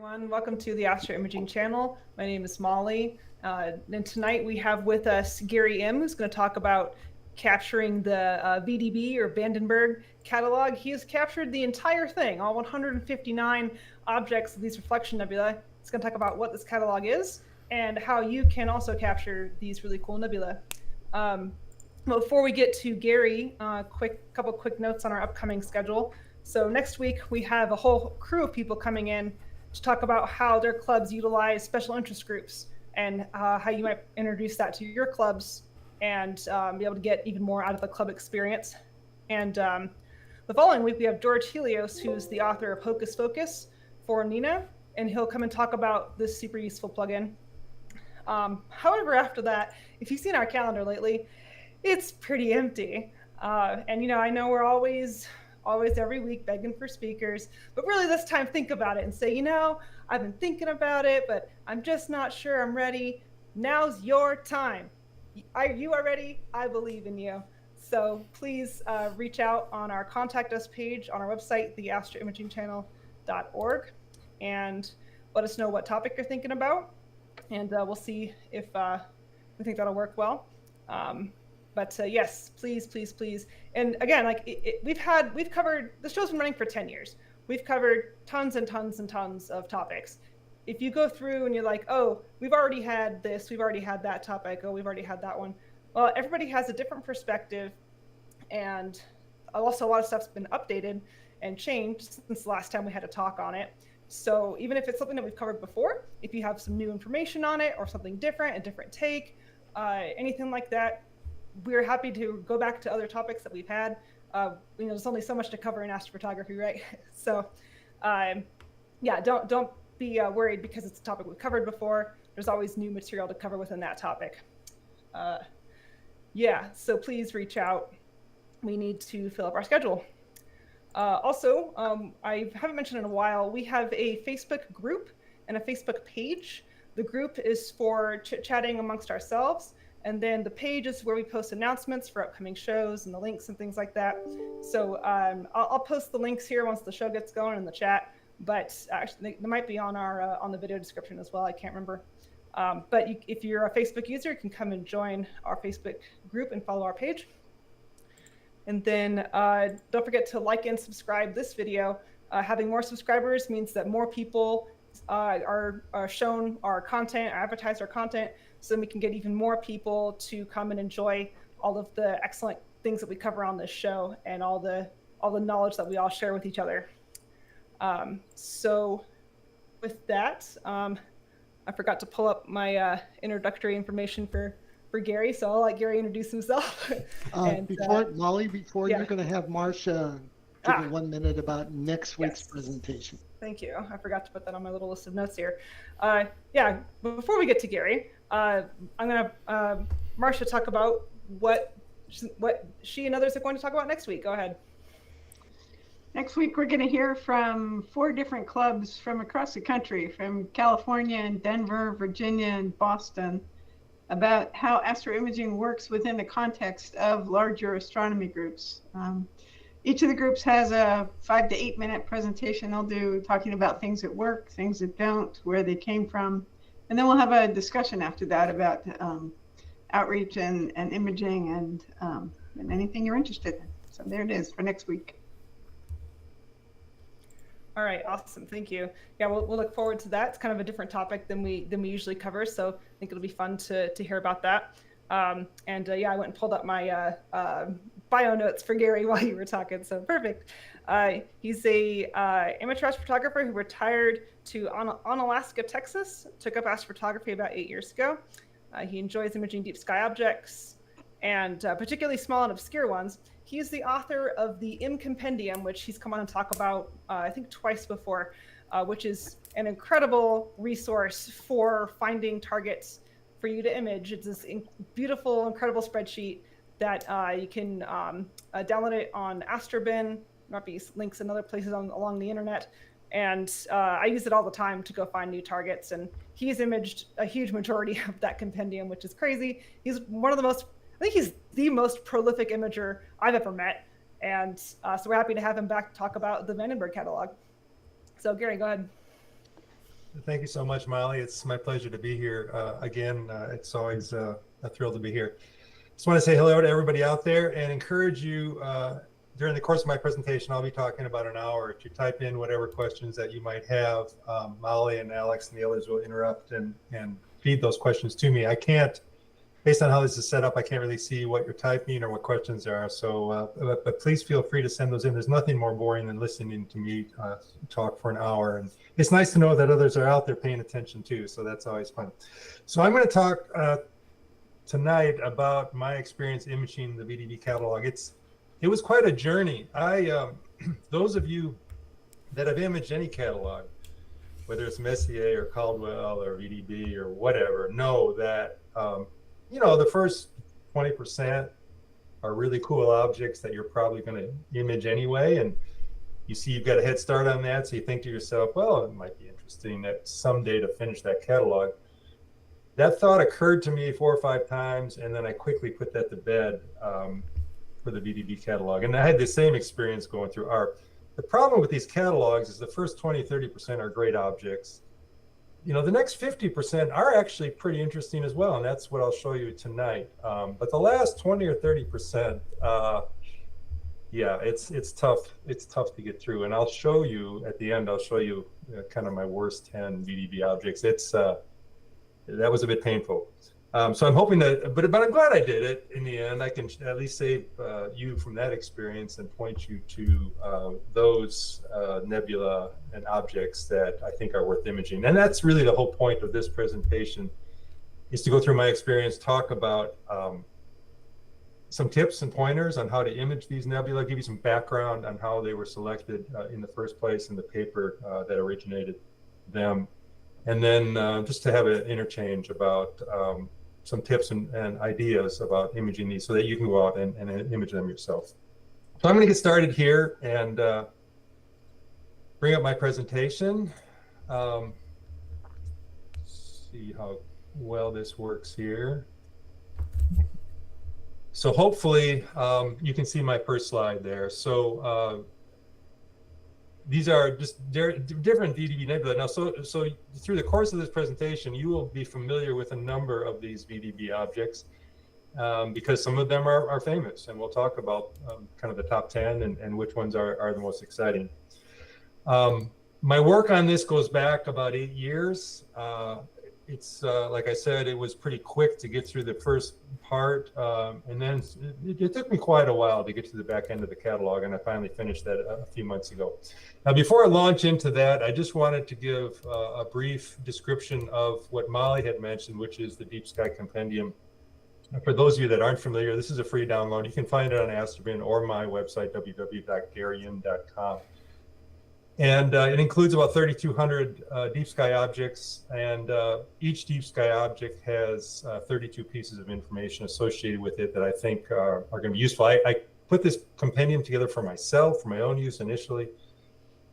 Everyone, welcome to the Astro Imaging channel. My name is Molly, and tonight we have with us Gary M, who's going to talk about capturing the vdB or Bergh catalog. He has captured the entire thing, all 159 objects of these reflection nebulae. He's going to talk about what this catalog is and how you can also capture these really cool nebulae. Before we get to Gary, couple quick notes on our upcoming schedule. So next week we have a whole crew of people coming in to talk about how their clubs utilize special interest groups and how you might introduce that to your clubs and be able to get even more out of the club experience. And the following week we have George Helios, who's the author of Hocus Focus for Nina, and he'll come and talk about this super useful plugin. However, after that, if you've seen our calendar lately, it's pretty empty. And I know we're always every week begging for speakers, but really this time think about it and say, I've been thinking about it, but I'm just not sure I'm ready. Now's your time. You are ready. I believe in you. So please reach out on our contact us page on our website, theastroimagingchannel.org, and let us know what topic you're thinking about. And we'll see if we think that'll work well. But yes, please. And again, we've covered, the show's been running for 10 years. We've covered tons and tons and tons of topics. If you go through and you're like, oh, we've already had this, we've already had that topic, oh, we've already had that one. Well, everybody has a different perspective. And also a lot of stuff's been updated and changed since the last time we had a talk on it. So even if it's something that we've covered before, if you have some new information on it or something different, a different take, anything like that, we're happy to go back to other topics that we've had. There's only so much to cover in astrophotography, right? So, yeah, don't be worried because it's a topic we've covered before. There's always new material to cover within that topic. Yeah, so please reach out. We need to fill up our schedule. Also, I haven't mentioned in a while, we have a Facebook group and a Facebook page. The group is for chit-chatting amongst ourselves. And then the page is where we post announcements for upcoming shows and the links and things like that. So I'll post the links here once the show gets going in the chat, but actually they might be on our on the video description as well. I can't remember. But if you're a Facebook user, you can come and join our Facebook group and follow our page. And then don't forget to like and subscribe this video. Having more subscribers means that more people are shown our content, advertise our content, so we can get even more people to come and enjoy all of the excellent things that we cover on this show and all the knowledge that we all share with each other. So with that, I forgot to pull up my introductory information for Gary, so I'll let Gary introduce himself. Molly, before yeah. You're going to have Marcia give you 1 minute about next week's presentation. Thank you. I forgot to put that on my little list of notes here. Yeah, before we get to Gary, I'm going to Marcia talk about what she and others are going to talk about next week. Go ahead. Next week, we're going to hear from 4 different clubs from across the country, from California and Denver, Virginia, and Boston, about how astroimaging works within the context of larger astronomy groups. Each of the groups has a 5 to 8 minute presentation they'll do talking about things that work, things that don't, where they came from. And then we'll have a discussion after that about outreach and imaging and anything you're interested in. So there it is for next week. All right, awesome, thank you. Yeah, we'll look forward to that. It's kind of a different topic than we usually cover, so I think it'll be fun to hear about that. Yeah, I went and pulled up my bio notes for Gary while you were talking, so perfect. He's a amateur astrophotographer who retired to Onalaska, Texas, took up astrophotography about 8 years ago. He enjoys imaging deep sky objects, and particularly small and obscure ones. He's the author of the Compendium, which he's come on and talk about, I think, twice before, which is an incredible resource for finding targets for you to image. It's this beautiful, incredible spreadsheet that you can download it on Astro. There might be links in other places along the internet. And I use it all the time to go find new targets. And he's imaged a huge majority of that compendium, which is crazy. He's one of the most, I think he's the most prolific imager I've ever met. And so we're happy to have him back to talk about the Bergh catalog. So Gary, go ahead. Thank you so much, Molly. It's my pleasure to be here again. It's always a thrill to be here. Just want to say hello to everybody out there and encourage you during the course of my presentation. I'll be talking about an hour. If you type in whatever questions that you might have, Molly and Alex and the others will interrupt and feed those questions to me. I can't, based on how this is set up, I can't really see what you're typing or what questions there are. So, but please feel free to send those in. There's nothing more boring than listening to me talk for an hour. And it's nice to know that others are out there paying attention too. So that's always fun. So I'm going to talk tonight about my experience imaging the vdB catalog. It was quite a journey. Those of you that have imaged any catalog, whether it's Messier or Caldwell or vdB or whatever, know that the first 20% are really cool objects that you're probably going to image anyway, and you see you've got a head start on that, so you think to yourself, well, it might be interesting that someday to finish that catalog. That thought occurred to me 4 or 5 times, and then I quickly put that to bed for the vdB catalog. And I had the same experience going through ARP. The problem with these catalogs is the first 20-30% are great objects. The next 50% are actually pretty interesting as well, and that's what I'll show you tonight. But the last 20 or 30%, yeah, it's tough. It's tough to get through, and I'll show you at the end. I'll show you kind of my worst 10 vdB objects. That was a bit painful. So I'm hoping that, but I'm glad I did it in the end. I can at least save you from that experience and point you to those nebula and objects that I think are worth imaging. And that's really the whole point of this presentation, is to go through my experience, talk about some tips and pointers on how to image these nebula, give you some background on how they were selected in the first place in the paper that originated them. And then just to have an interchange about some tips and ideas about imaging these so that you can go out and image them yourself. So I'm going to get started here and bring up my presentation. See how well this works here. So hopefully you can see my first slide there. So these are just different vdB nebula. Now, so through the course of this presentation, you will be familiar with a number of these vdB objects because some of them are famous, and we'll talk about kind of the top 10 and which ones are the most exciting. My work on this goes back about 8 years. It's like I said, it was pretty quick to get through the first part, and then it took me quite a while to get to the back end of the catalog, and I finally finished that a few months ago. Now, before I launch into that, I just wanted to give a brief description of what Molly had mentioned, which is the Deep Sky Compendium. For those of you that aren't familiar, this is a free download. You can find it on Astro or my website, www.garyim.com. And it includes about 3,200 deep sky objects, and each deep sky object has 32 pieces of information associated with it that I think are going to be useful. I put this compendium together for myself, for my own use initially,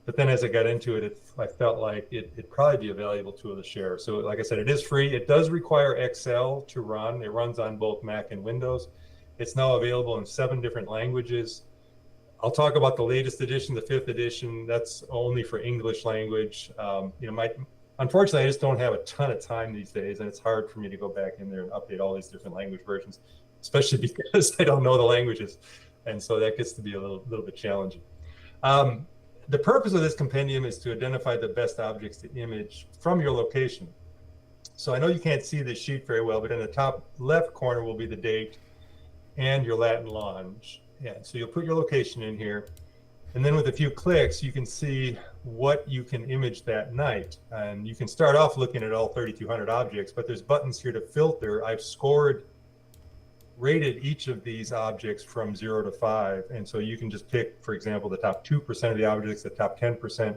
but then as I got into it, I felt like it'd probably be a valuable tool to share. So like I said, it is free. It does require Excel to run. It runs on both Mac and Windows. It's now available in 7 different languages. I'll talk about the latest edition, the 5th edition. That's only for English language. Unfortunately, I just don't have a ton of time these days, and it's hard for me to go back in there and update all these different language versions, especially because I don't know the languages, and so that gets to be a little bit challenging. The purpose of this compendium is to identify the best objects to image from your location. So I know you can't see this sheet very well, but in the top left corner will be the date and your Latin longe. Yeah, so you'll put your location in here, and then with a few clicks, you can see what you can image that night. And you can start off looking at all 3,200 objects, but there's buttons here to filter. I've rated each of these objects from 0 to 5, and so you can just pick, for example, the top 2% of the objects, the top 10%.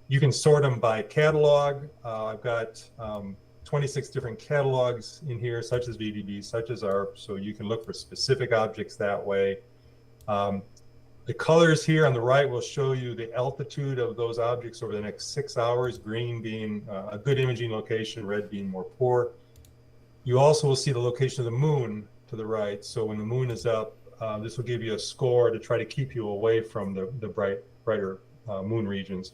You can sort them by catalog. I've got 26 different catalogs in here, such as vdB, such as ARP, so you can look for specific objects that way. The colors here on the right will show you the altitude of those objects over the next 6 hours, green being a good imaging location, red being more poor. You also will see the location of the moon to the right. So when the moon is up, this will give you a score to try to keep you away from the brighter moon regions.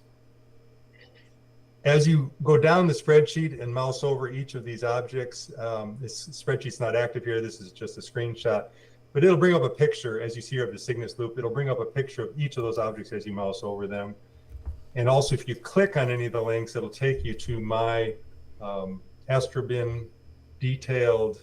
As you go down the spreadsheet and mouse over each of these objects, this spreadsheet's not active here, this is just a screenshot, but it'll bring up a picture, as you see here of the Cygnus loop, it'll bring up a picture of each of those objects as you mouse over them. And also if you click on any of the links, it'll take you to my AstroBin detailed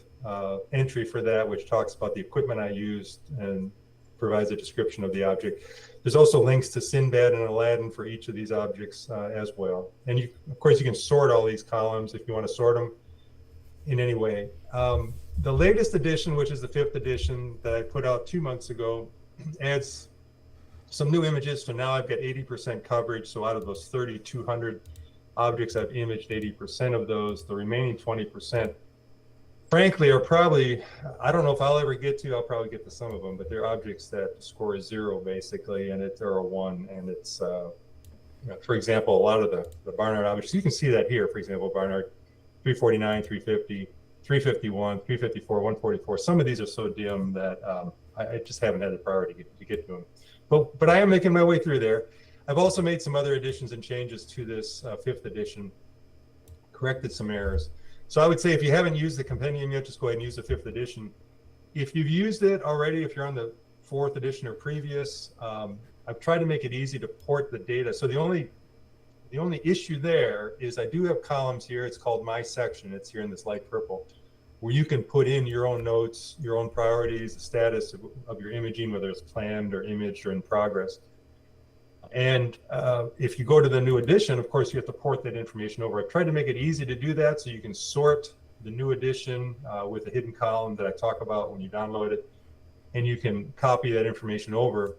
entry for that, which talks about the equipment I used and provides a description of the object. There's also links to Sinbad and Aladdin for each of these objects as well. And you, of course, you can sort all these columns if you want to sort them in any way. The latest edition, which is the 5th edition that I put out 2 months ago, adds some new images. So now I've got 80% coverage. So out of those 3,200 objects, I've imaged 80% of those. The remaining 20%, frankly, are probably, I don't know if I'll ever get to, I'll probably get to some of them, but they're objects that the score is 0 basically, and they're a 1. And it's, you know, for example, a lot of the Barnard objects, you can see that here, for example, Barnard 349, 350, 351, 354, 144. Some of these are so dim that I just haven't had the priority to get to them. But I am making my way through there. I've also made some other additions and changes to this 5th edition, corrected some errors. So I would say if you haven't used the compendium yet, just go ahead and use the 5th edition. If you've used it already, if you're on the 4th edition or previous, I've tried to make it easy to port the data. So the only issue there is I do have columns here. It's called My Section. It's here in this light purple, where you can put in your own notes, your own priorities, the status of your imaging, whether it's planned or imaged or in progress. And if you go to the new edition, of course, you have to port that information over. I've tried to make it easy to do that so you can sort the new edition with a hidden column that I talk about when you download it, and you can copy that information over.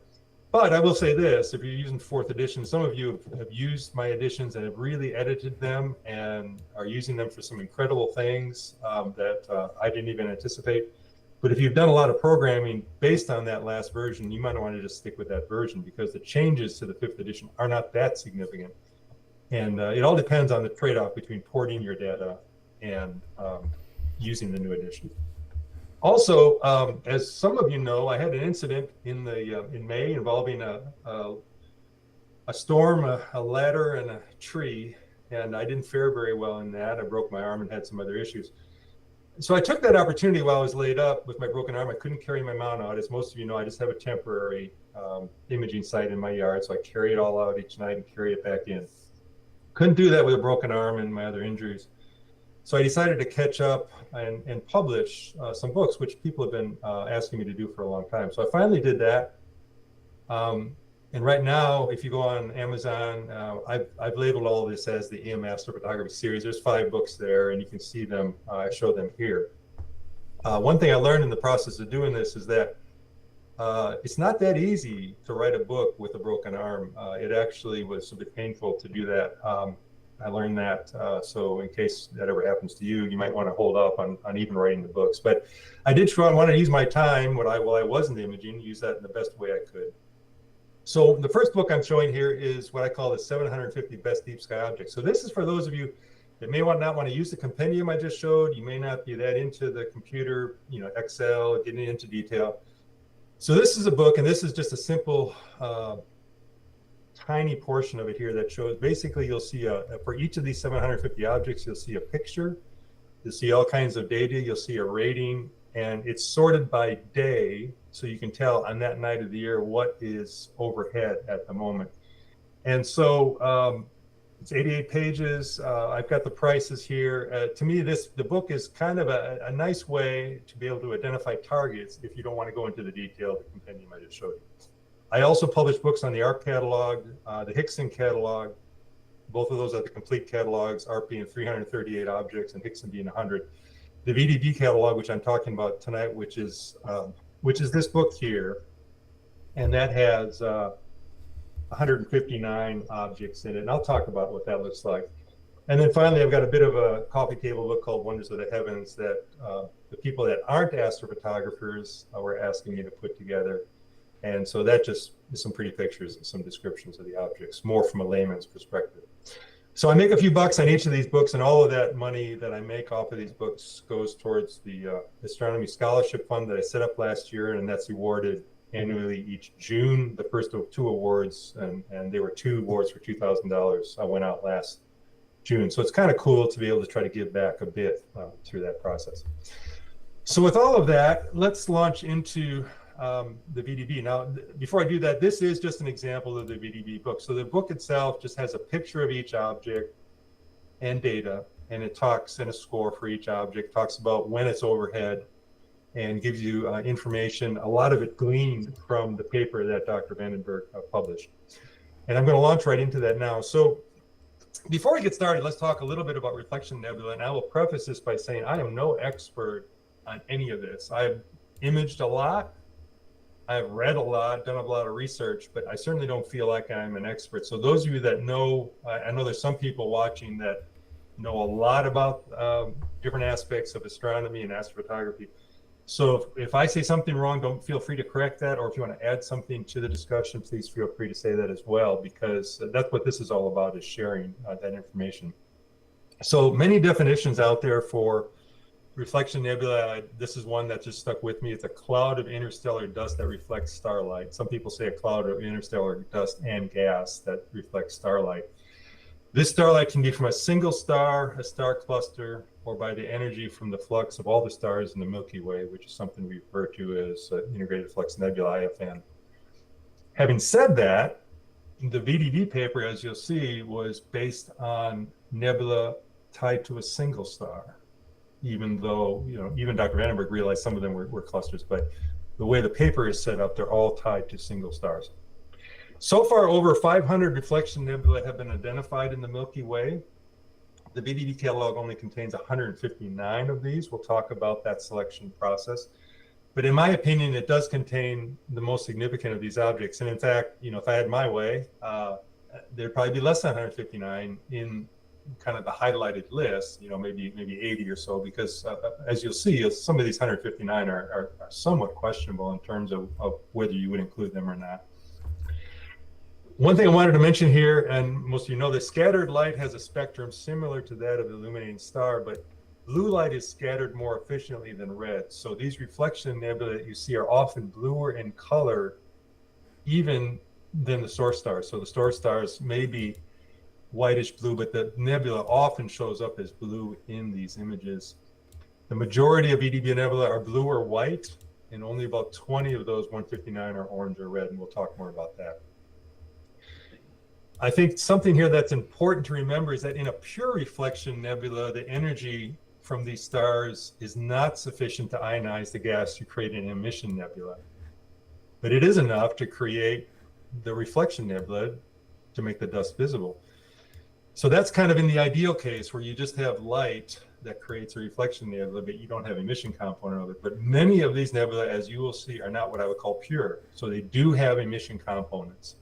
But I will say this, if you're using 4th edition, some of you have used my editions and have really edited them and are using them for some incredible things that I didn't even anticipate. But if you've done a lot of programming based on that last version, you might want to just stick with that version because the changes to the 5th edition are not that significant. And it all depends on the trade-off between porting your data and using the new edition. Also, as some of you know, I had an incident in May involving a storm, a ladder, and a tree, and I didn't fare very well in that. I broke my arm and had some other issues. So I took that opportunity while I was laid up with my broken arm. I couldn't carry my mount out. As most of you know, I just have a temporary imaging site in my yard, so I carry it all out each night and carry it back in. Couldn't do that with a broken arm and my other injuries. So I decided to catch up and publish some books, which people have been asking me to do for a long time. So I finally did that. And right now, if you go on Amazon, I've labeled all of this as the EM Astrophotography series. There's 5 books there, and you can see them. I show them here. One thing I learned in the process of doing this is that it's not that easy to write a book with a broken arm. It actually was a bit painful to do that. I learned that, so in case that ever happens to you, you might want to hold up on even writing the books. But I did want to use my time while I wasn't imaging, use that in the best way I could. So the first book I'm showing here is what I call the 750 Best Deep Sky Objects. So this is for those of you that may not want to use the compendium I just showed. You may not be that into the computer, Excel, getting into detail. So this is a book, and this is just a simple, tiny portion of it here that shows, basically you'll see, for each of these 750 objects, you'll see a picture, you'll see all kinds of data, you'll see a rating, and it's sorted by day, so you can tell on that night of the year what is overhead at the moment. And so it's 88 pages. I've got the prices here. To me, the book is kind of a nice way to be able to identify targets if you don't want to go into the detail of the compendium I just showed you. I also publish books on the ARP catalog, the Hickson catalog. Both of those are the complete catalogs, ARP being 338 objects and Hickson being 100. The vdB catalog, which I'm talking about tonight, which is this book here, and that has 159 objects in it, and I'll talk about what that looks like. And then finally, I've got a bit of a coffee table book called Wonders of the Heavens that the people that aren't astrophotographers were asking me to put together. And so that just is some pretty pictures and some descriptions of the objects, more from a layman's perspective. So I make a few bucks on each of these books, and all of that money that I make off of these books goes towards the Astronomy Scholarship Fund that I set up last year, and that's awarded annually each June, the first of 2 awards, and there were 2 awards for $2,000. I went out last June. So it's kind of cool to be able to try to give back a bit through that process. So with all of that, let's launch into the vdB. Now, before I do that, this is just an example of the vdB book. So the book itself just has a picture of each object and data, and it talks in a score for each object, talks about when it's overhead, and gives you information, a lot of it gleaned from the paper that Dr. Vandenberg published. And I'm going to launch right into that now. So before we get started, let's talk a little bit about reflection nebula. And I will preface this by saying I am no expert on any of this. I've imaged a lot, I've read a lot, done a lot of research, but I certainly don't feel like I'm an expert. So those of you that know, I know there's some people watching that know a lot about different aspects of astronomy and astrophotography. So if I say something wrong, don't feel free to correct that, or if you want to add something to the discussion, please feel free to say that as well, because that's what this is all about, is sharing that information. So many definitions out there for reflection nebula. This is one that just stuck with me. It's a cloud of interstellar dust that reflects starlight. Some people say a cloud of interstellar dust and gas that reflects starlight. This starlight can be from a single star, a star cluster, or by the energy from the flux of all the stars in the Milky Way, which is something we refer to as integrated flux nebula, IFN. Having said that, the vdB paper, as you'll see, was based on nebula tied to a single star, even though, even Dr. Vandenberg realized some of them were clusters, but the way the paper is set up, they're all tied to single stars. So far, over 500 reflection nebulae have been identified in the Milky Way. The vdB catalog only contains 159 of these. We'll talk about that selection process. But in my opinion, it does contain the most significant of these objects. And in fact, if I had my way, there'd probably be less than 159 in kind of the highlighted list, maybe 80 or so, because as you'll see, some of these 159 are somewhat questionable in terms of whether you would include them or not. One thing I wanted to mention here, and most of you know this, scattered light has a spectrum similar to that of the illuminating star, but blue light is scattered more efficiently than red. So these reflection nebulae that you see are often bluer in color even than the source stars. So the source stars may be whitish blue, but the nebula often shows up as blue in these images. The majority of vdB nebula are blue or white, and only about 20 of those 159 are orange or red, and we'll talk more about that. I think something here that's important to remember is that in a pure reflection nebula, the energy from these stars is not sufficient to ionize the gas to create an emission nebula. But it is enough to create the reflection nebula to make the dust visible. So that's kind of in the ideal case where you just have light that creates a reflection nebula, but you don't have emission component of it. But many of these nebula, as you will see, are not what I would call pure. So they do have emission components,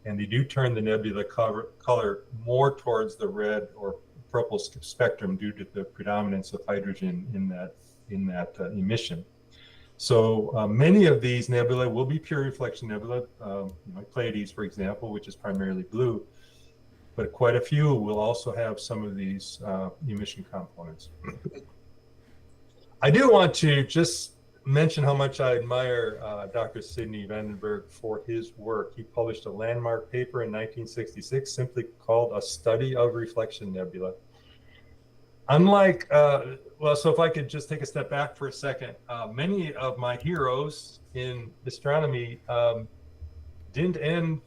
and they do turn the nebula color more towards the red or purple spectrum due to the predominance of hydrogen in that emission. So many of these nebula will be pure reflection nebula, Pleiades, for example, which is primarily blue, but quite a few will also have some of these emission components. I do want to just mention how much I admire Dr. Sidney Vandenberg for his work. He published a landmark paper in 1966 simply called A Study of Reflection Nebulae. Unlike, so if I could just take a step back for a second, many of my heroes in astronomy didn't end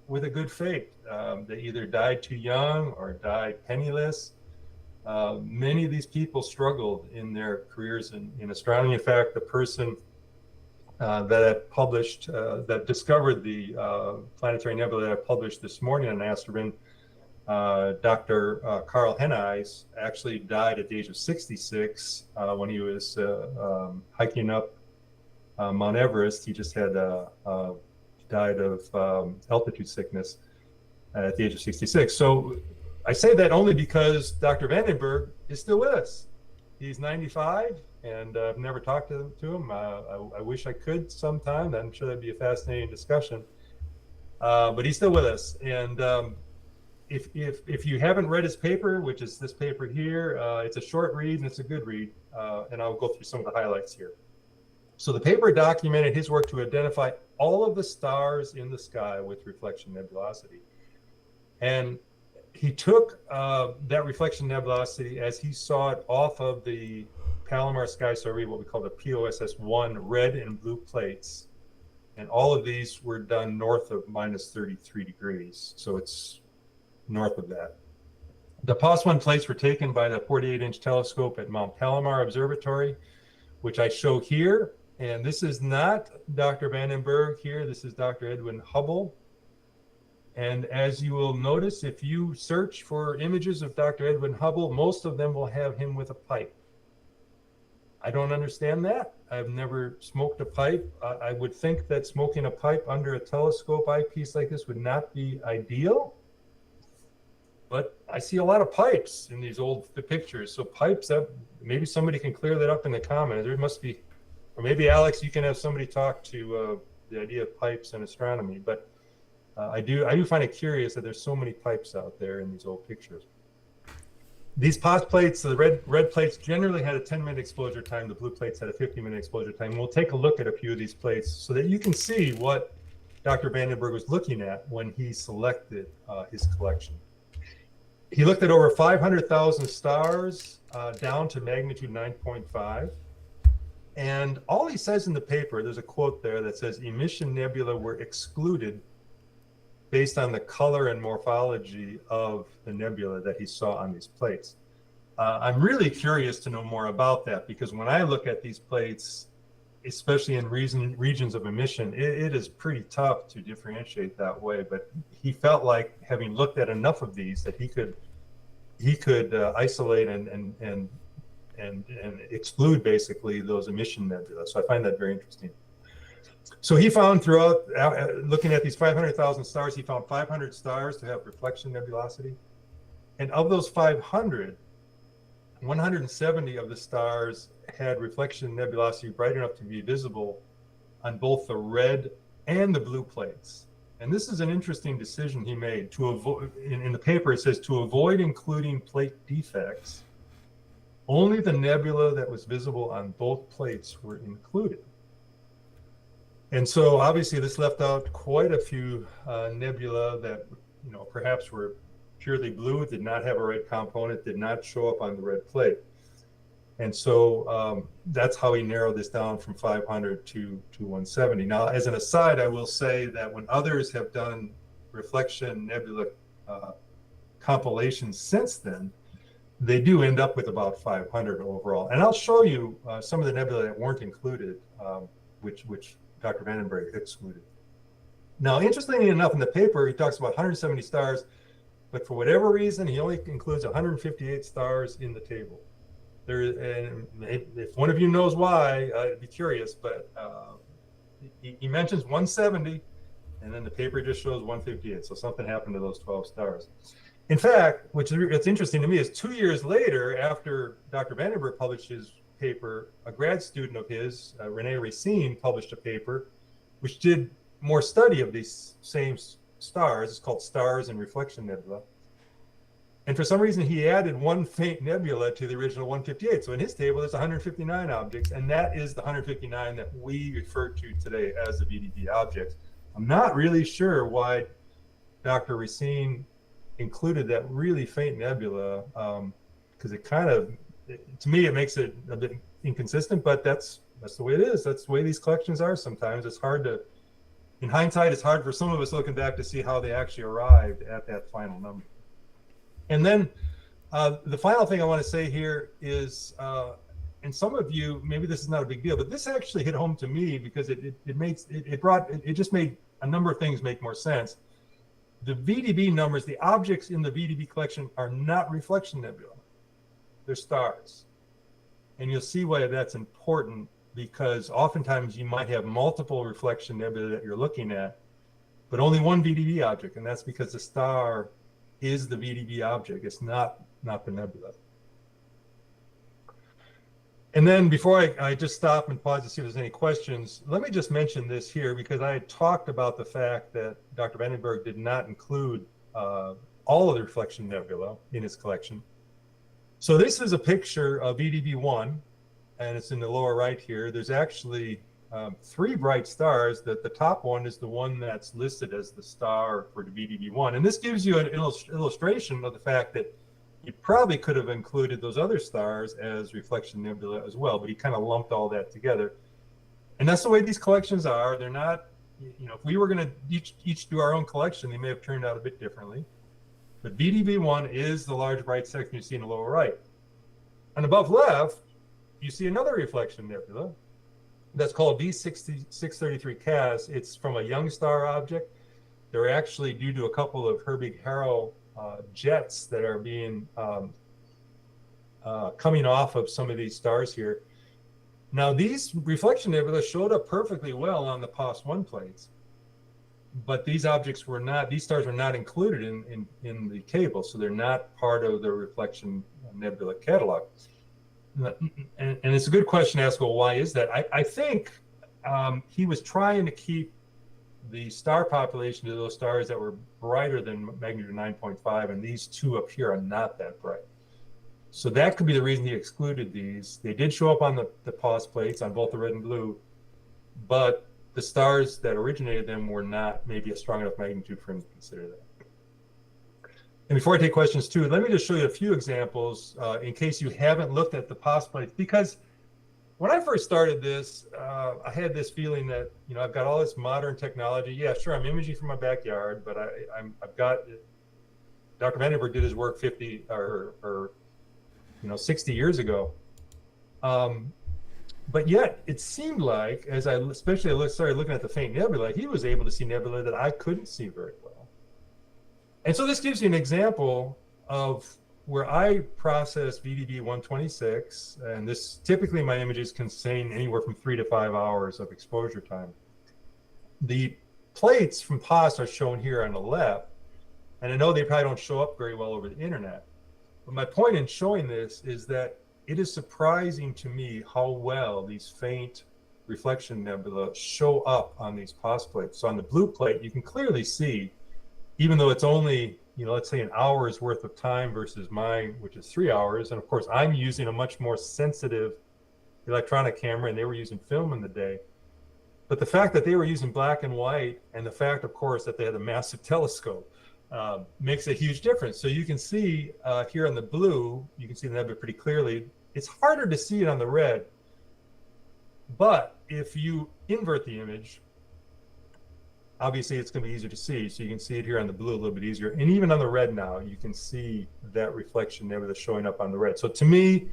with a good fate. They either died too young or died penniless. Many of these people struggled in their careers in astronomy. In fact, the person that published, that discovered the planetary nebula that I published this morning on Astro, Dr. Carl Henneis, actually died at the age of 66 when he was hiking up Mount Everest. He just had died of altitude sickness at the age of 66. So I say that only because Dr. Vandenberg is still with us. He's 95, and I've never talked to him. I wish I could sometime. I'm sure that'd be a fascinating discussion. But he's still with us. And if you haven't read his paper, which is this paper here, it's a short read and it's a good read. And I'll go through some of the highlights here. So the paper documented his work to identify all of the stars in the sky with reflection nebulosity. And he took that reflection nebulosity as he saw it off of the Palomar Sky Survey, what we call the POSS-1 red and blue plates. And all of these were done north of minus 33 degrees. So it's north of that. The POSS-1 plates were taken by the 48-inch telescope at Mount Palomar Observatory, which I show here. And this is not Dr. Bergh here. This is Dr. Edwin Hubble. And as you will notice, if you search for images of Dr. Edwin Hubble, most of them will have him with a pipe. I don't understand that. I've never smoked a pipe. I would think that smoking a pipe under a telescope eyepiece like this would not be ideal. But I see a lot of pipes in these old pictures. So pipes, maybe somebody can clear that up in the comments. There must be, or maybe Alex, you can have somebody talk to the idea of pipes and astronomy. But I do find it curious that there's so many pipes out there in these old pictures. These POSS plates, the red plates generally had a 10-minute exposure time. The blue plates had a 50-minute exposure time. We'll take a look at a few of these plates so that you can see what Dr. Bergh was looking at when he selected his collection. He looked at over 500,000 stars down to magnitude 9.5. And all he says in the paper, there's a quote there that says, emission nebula were excluded based on the color and morphology of the nebula that he saw on these plates. I'm really curious to know more about that, because when I look at these plates, especially in regions of emission, it is pretty tough to differentiate that way. But he felt like, having looked at enough of these, that he could isolate and exclude basically those emission nebula. So I find that very interesting. So he found throughout, looking at these 500,000 stars, he found 500 stars to have reflection nebulosity. And of those 500, 170 of the stars had reflection nebulosity bright enough to be visible on both the red and the blue plates. And this is an interesting decision he made to avoid, in the paper it says, to avoid including plate defects, only the nebula that was visible on both plates were included. And so obviously this left out quite a few nebula that, perhaps were purely blue, did not have a red component, did not show up on the red plate. And so that's how he narrowed this down from 500 to 170. Now, as an aside, I will say that when others have done reflection nebula compilations since then, they do end up with about 500 overall. And I'll show you some of the nebula that weren't included, which Dr. Bergh excluded. Now, interestingly enough, in the paper, he talks about 170 stars, but for whatever reason, he only includes 158 stars in the table. And if one of you knows why, I'd be curious, but he mentions 170, and then the paper just shows 158. So something happened to those 12 stars. In fact, it's interesting to me is 2 years later, after Dr. Bergh published his paper, a grad student of his, René Racine, published a paper which did more study of these same stars. It's called Stars and Reflection Nebula. And for some reason, he added one faint nebula to the original 158. So in his table, there's 159 objects, and that is the 159 that we refer to today as the vdB objects. I'm not really sure why Dr. Racine included that really faint nebula, because it kind of, to me, it makes it a bit inconsistent, but that's the way it is. That's the way these collections are sometimes. It's hard to, in hindsight, it's hard for some of us looking back to see how they actually arrived at that final number. And then the final thing I want to say here is, and some of you, maybe this is not a big deal, but this actually hit home to me because it just made a number of things make more sense. The vdB numbers, the objects in the vdB collection are not reflection nebula. They're stars. And you'll see why that's important, because oftentimes you might have multiple reflection nebula that you're looking at, but only one vdB object, and that's because the star is the vdB object. It's not the nebula. And then before I just stop and pause to see if there's any questions, let me just mention this here, because I had talked about the fact that Dr. Bergh did not include all of the reflection nebula in his collection. So this is a picture of vdB1, and it's in the lower right here. There's actually three bright stars. That the top one is the one that's listed as the star for the vdB1. And this gives you an illustration of the fact that you probably could have included those other stars as reflection nebula as well, but he kind of lumped all that together. And that's the way these collections are. They're not, if we were going to each do our own collection, they may have turned out a bit differently. But vdB1 is the large bright section you see in the lower right. And above left, you see another reflection nebula that's called V633 Cas. It's from a young star object. They're actually due to a couple of Herbig-Haro jets that are being coming off of some of these stars here. Now, these reflection nebula showed up perfectly well on the POS1 plates, but these objects were not, these stars were not included in the table, so they're not part of the reflection nebula catalog. And it's a good question to ask, well, why is that? I think he was trying to keep the star population to those stars that were brighter than magnitude 9.5, and these two up here are not that bright. So that could be the reason he excluded these. They did show up on the POS plates on both the red and blue, but the stars that originated them were not maybe a strong enough magnitude for him to consider that. And before I take questions too, let me just show you a few examples in case you haven't looked at the POS plates, because when I first started this, I had this feeling that, I've got all this modern technology. Yeah, sure, I'm imaging from my backyard, but I've got, Dr. Vandenberg did his work 50 or 60 years ago. But yet it seemed like, as I especially started looking at the faint nebula, he was able to see nebula that I couldn't see very well. And so this gives you an example of where I process vdB 126, and this typically my images contain anywhere from 3 to 5 hours of exposure time. The plates from POS are shown here on the left, and I know they probably don't show up very well over the internet. But my point in showing this is that it is surprising to me how well these faint reflection nebula show up on these POS plates. So on the blue plate, you can clearly see, even though it's only, let's say an hour's worth of time versus mine, which is 3 hours. And of course, I'm using a much more sensitive electronic camera, and they were using film in the day. But the fact that they were using black and white, and the fact, of course, that they had a massive telescope, makes a huge difference. So you can see here on the blue, you can see the nebula pretty clearly. It's harder to see it on the red, but if you invert the image, obviously it's going to be easier to see. So you can see it here on the blue a little bit easier. And even on the red now, you can see that reflection nebula showing up on the red. So to me,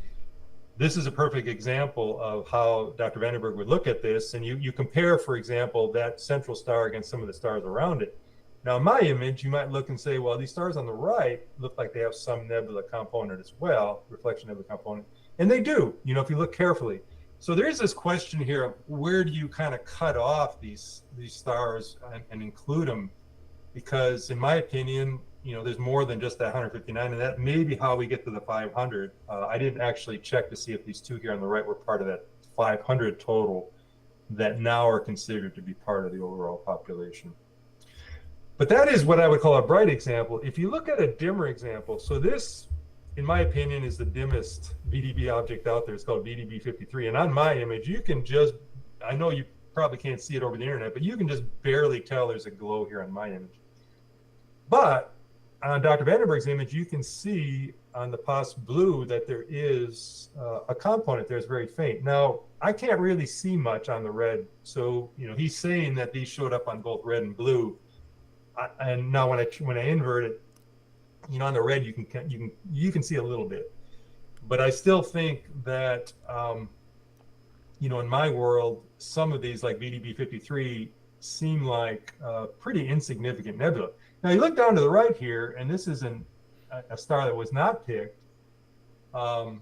this is a perfect example of how Dr. Vandenberg would look at this. And you compare, for example, that central star against some of the stars around it. Now, in my image, you might look and say, well, these stars on the right look like they have some nebula component as well, reflection nebula component. And they do, if you look carefully. So there is this question here of where do you kind of cut off these stars and include them? Because in my opinion, there's more than just that 159, and that may be how we get to the 500. I didn't actually check to see if these two here on the right were part of that 500 total that now are considered to be part of the overall population. But that is what I would call a bright example. If you look at a dimmer example, so this, in my opinion, is the dimmest vdB object out there. It's called vdB 53. And on my image, you can just, I know you probably can't see it over the internet, but you can just barely tell there's a glow here on my image. But on Dr. Vandenberg's image, you can see on the POS blue that there is a component there that's very faint. Now, I can't really see much on the red. So, he's saying that these showed up on both red and blue. And now when I invert it, on the red you can see a little bit, but I still think that in my world, some of these like vdB 53 seem like pretty insignificant nebula. Now you look down to the right here, and this is a star that was not picked, and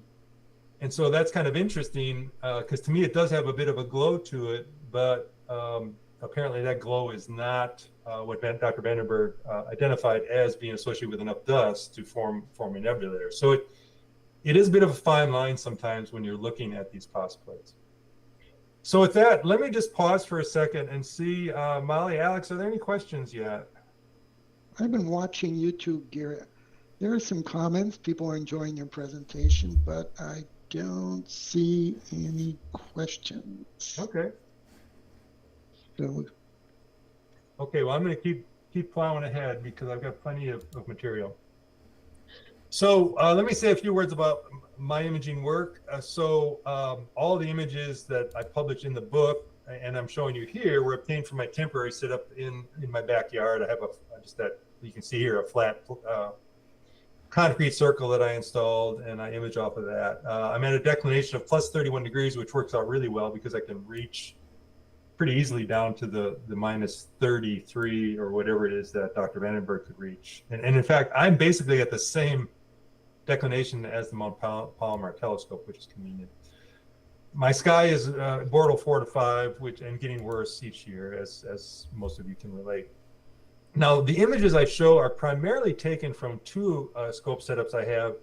so that's kind of interesting because to me it does have a bit of a glow to it, but apparently that glow is not what Dr. Vandenberg identified as being associated with enough dust to form a nebula there. So it is a bit of a fine line sometimes when you're looking at these POS plates. So with that, let me just pause for a second and see, Molly, Alex, are there any questions yet? I've been watching YouTube, Gary. There are some comments. People are enjoying your presentation, but I don't see any questions. Okay. So Okay, well, I'm going to keep plowing ahead because I've got plenty of material. So let me say a few words about my imaging work. All the images that I published in the book, and I'm showing you here, were obtained from my temporary setup in my backyard. I have just that you can see here, a flat concrete circle that I installed, and I image off of that. I'm at a declination of plus 31 degrees, which works out really well because I can reach pretty easily down to the minus 33 or whatever it is that Dr. Vandenberg could reach. And in fact, I'm basically at the same declination as the Mount Palomar telescope, which is convenient. My sky is Bortle 4 to 5, and getting worse each year, as most of you can relate. Now, the images I show are primarily taken from two scope setups I have.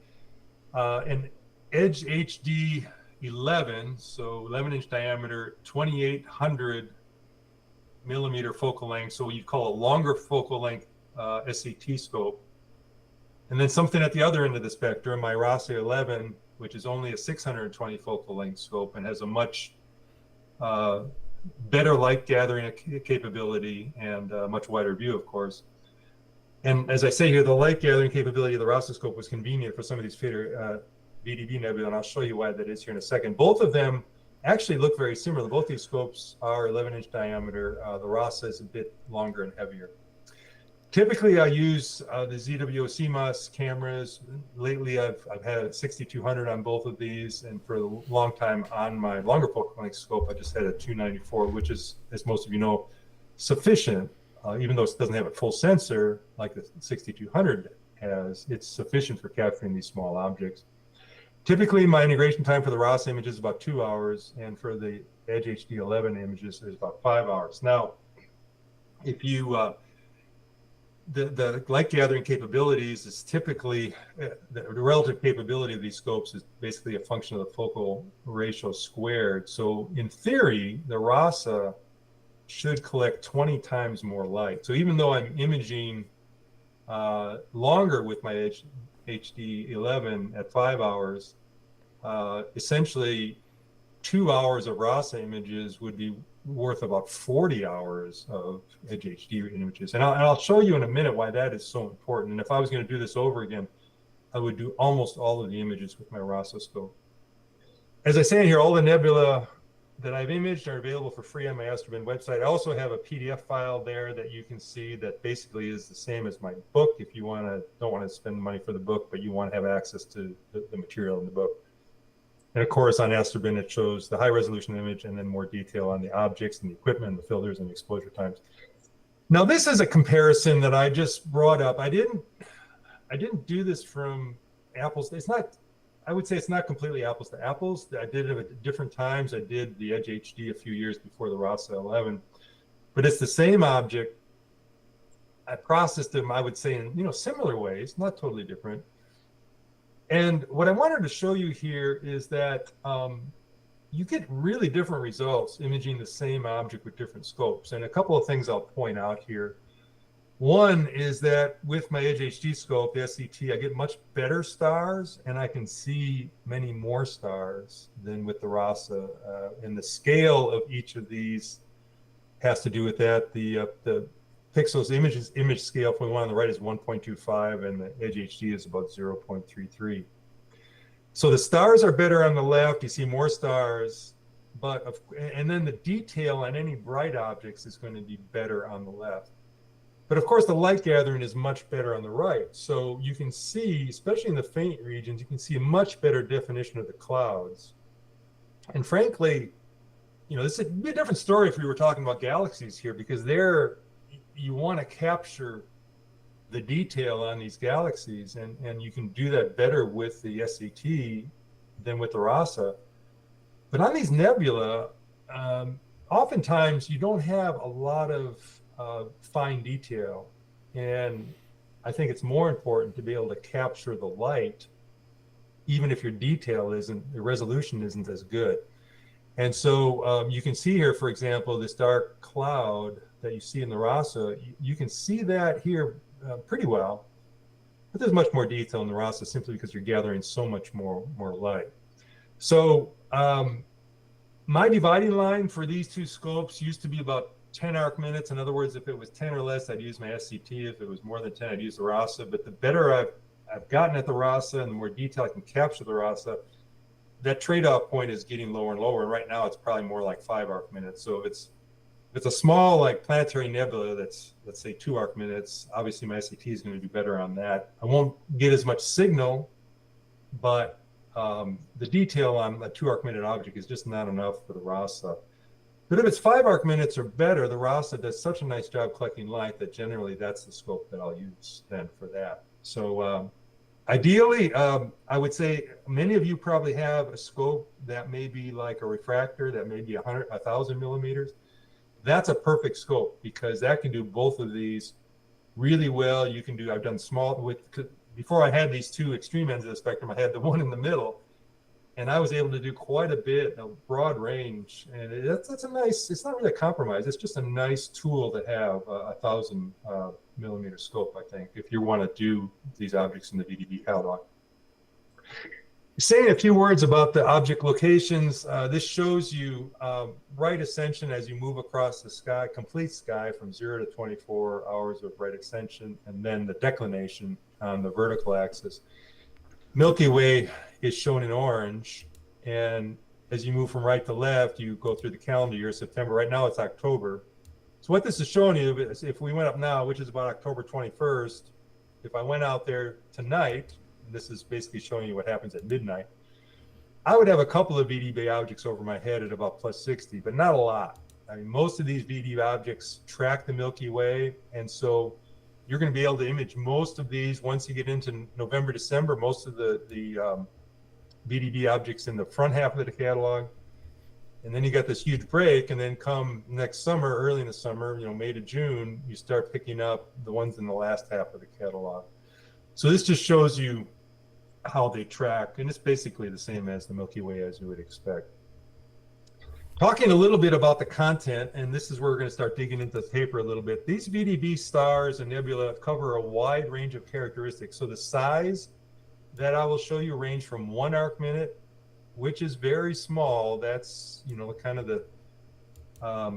An Edge HD 11, so 11-inch diameter, 2800 millimeter focal length, so you'd call a longer focal length SCT scope. And then something at the other end of the spectrum, my RASA 11, which is only a 620 focal length scope and has a much better light gathering capability and a much wider view, of course. And as I say here, the light gathering capability of the RASA scope was convenient for some of these fader vdB nebula, and I'll show you why that is here in a second. Both of them actually look very similar. Both these scopes are 11-inch diameter. The RASA is a bit longer and heavier. Typically, I use the ZWO CMOS cameras. Lately, I've had a 6200 on both of these, and for a long time on my longer focal length scope, I just had a 294, which is, as most of you know, sufficient. Even though it doesn't have a full sensor like the 6200 has, it's sufficient for capturing these small objects. Typically, my integration time for the RASA image is about 2 hours, and for the Edge HD 11 images is about 5 hours. Now, if you the light gathering capabilities is typically the relative capability of these scopes is basically a function of the focal ratio squared. So in theory, the RASA should collect 20 times more light. So even though I'm imaging longer with my Edge HD 11 at 5 hours, essentially 2 hours of RASA images would be worth about 40 hours of Edge HD images. And I'll show you in a minute why that is so important. And if I was going to do this over again, I would do almost all of the images with my RASA scope. As I say here, all the nebula that I've imaged are available for free on my AstroBin website. I also have a PDF file there that you can see that basically is the same as my book if you don't want to spend money for the book, but you want to have access to the material in the book. And of course, on AstroBin, it shows the high resolution image and then more detail on the objects and the equipment and the filters and the exposure times. Now, this is a comparison that I just brought up. I didn't do this from apples. It's not, I would say it's not completely apples to apples. I did it at different times. I did the Edge HD a few years before the RASA 11, but it's the same object. I processed them, I would say, in similar ways, not totally different. And what I wanted to show you here is that you get really different results imaging the same object with different scopes. And a couple of things I'll point out here. One is that with my Edge HD scope, the SCT, I get much better stars, and I can see many more stars than with the RASA. And the scale of each of these has to do with that. The pixels image scale for the one on the right is 1.25, and the Edge HD is about 0.33. So the stars are better on the left. You see more stars, and then the detail on any bright objects is going to be better on the left. But of course, the light gathering is much better on the right. So you can see, especially in the faint regions, you can see a much better definition of the clouds. And frankly, this would be a different story if we were talking about galaxies here, because there you want to capture the detail on these galaxies, and you can do that better with the SCT than with the RASA. But on these nebula, oftentimes you don't have a lot of fine detail, and I think it's more important to be able to capture the light, even if your resolution isn't as good. And so you can see here, for example, this dark cloud that you see in the RASA, you can see that here pretty well, but there's much more detail in the RASA simply because you're gathering so much more light. So my dividing line for these two scopes used to be about 10 arc minutes. In other words, if it was 10 or less, I'd use my SCT. If it was more than 10, I'd use the RASA. But the better I've gotten at the RASA and the more detail I can capture the RASA, that trade-off point is getting lower and lower. And right now it's probably more like 5 arc minutes. So if it's a small like planetary nebula that's, let's say, 2 arc minutes, obviously my SCT is going to do better on that. I won't get as much signal, but the detail on a 2 arc minute object is just not enough for the RASA. But if it's 5 arc minutes or better, the RASA does such a nice job collecting light that generally that's the scope that I'll use then for that. So ideally, I would say many of you probably have a scope that may be like a refractor, that may be 1,000 millimeters. That's a perfect scope because that can do both of these really well. You can do, I've done small, before I had these two extreme ends of the spectrum, I had the one in the middle. And I was able to do quite a bit, a broad range. And that's a nice, it's not really a compromise. It's just a nice tool to have, a 1,000 millimeter scope, I think, if you want to do these objects in the vdB catalog. Saying a few words about the object locations, this shows you bright ascension as you move across the sky, complete sky from 0 to 24 hours of bright ascension, and then the declination on the vertical axis. Milky Way is shown in orange, and as you move from right to left, you go through the calendar year, September. Right now it's October. So what this is showing you is if we went up now, which is about October 21st, if I went out there tonight, and this is basically showing you what happens at midnight, I would have a couple of vdB objects over my head at about plus 60, but not a lot. I mean, most of these vdB objects track the Milky Way, and so you're going to be able to image most of these once you get into November, December, most of the vdB objects in the front half of the catalog. And then you got this huge break, and then come next summer, early in the summer, May to June, you start picking up the ones in the last half of the catalog. So this just shows you how they track, and it's basically the same as the Milky Way as you would expect. Talking a little bit about the content, and this is where we're going to start digging into the paper a little bit. These vdB stars and nebula cover a wide range of characteristics. So the size that I will show you range from 1 arc minute, which is very small. That's, kind of the, I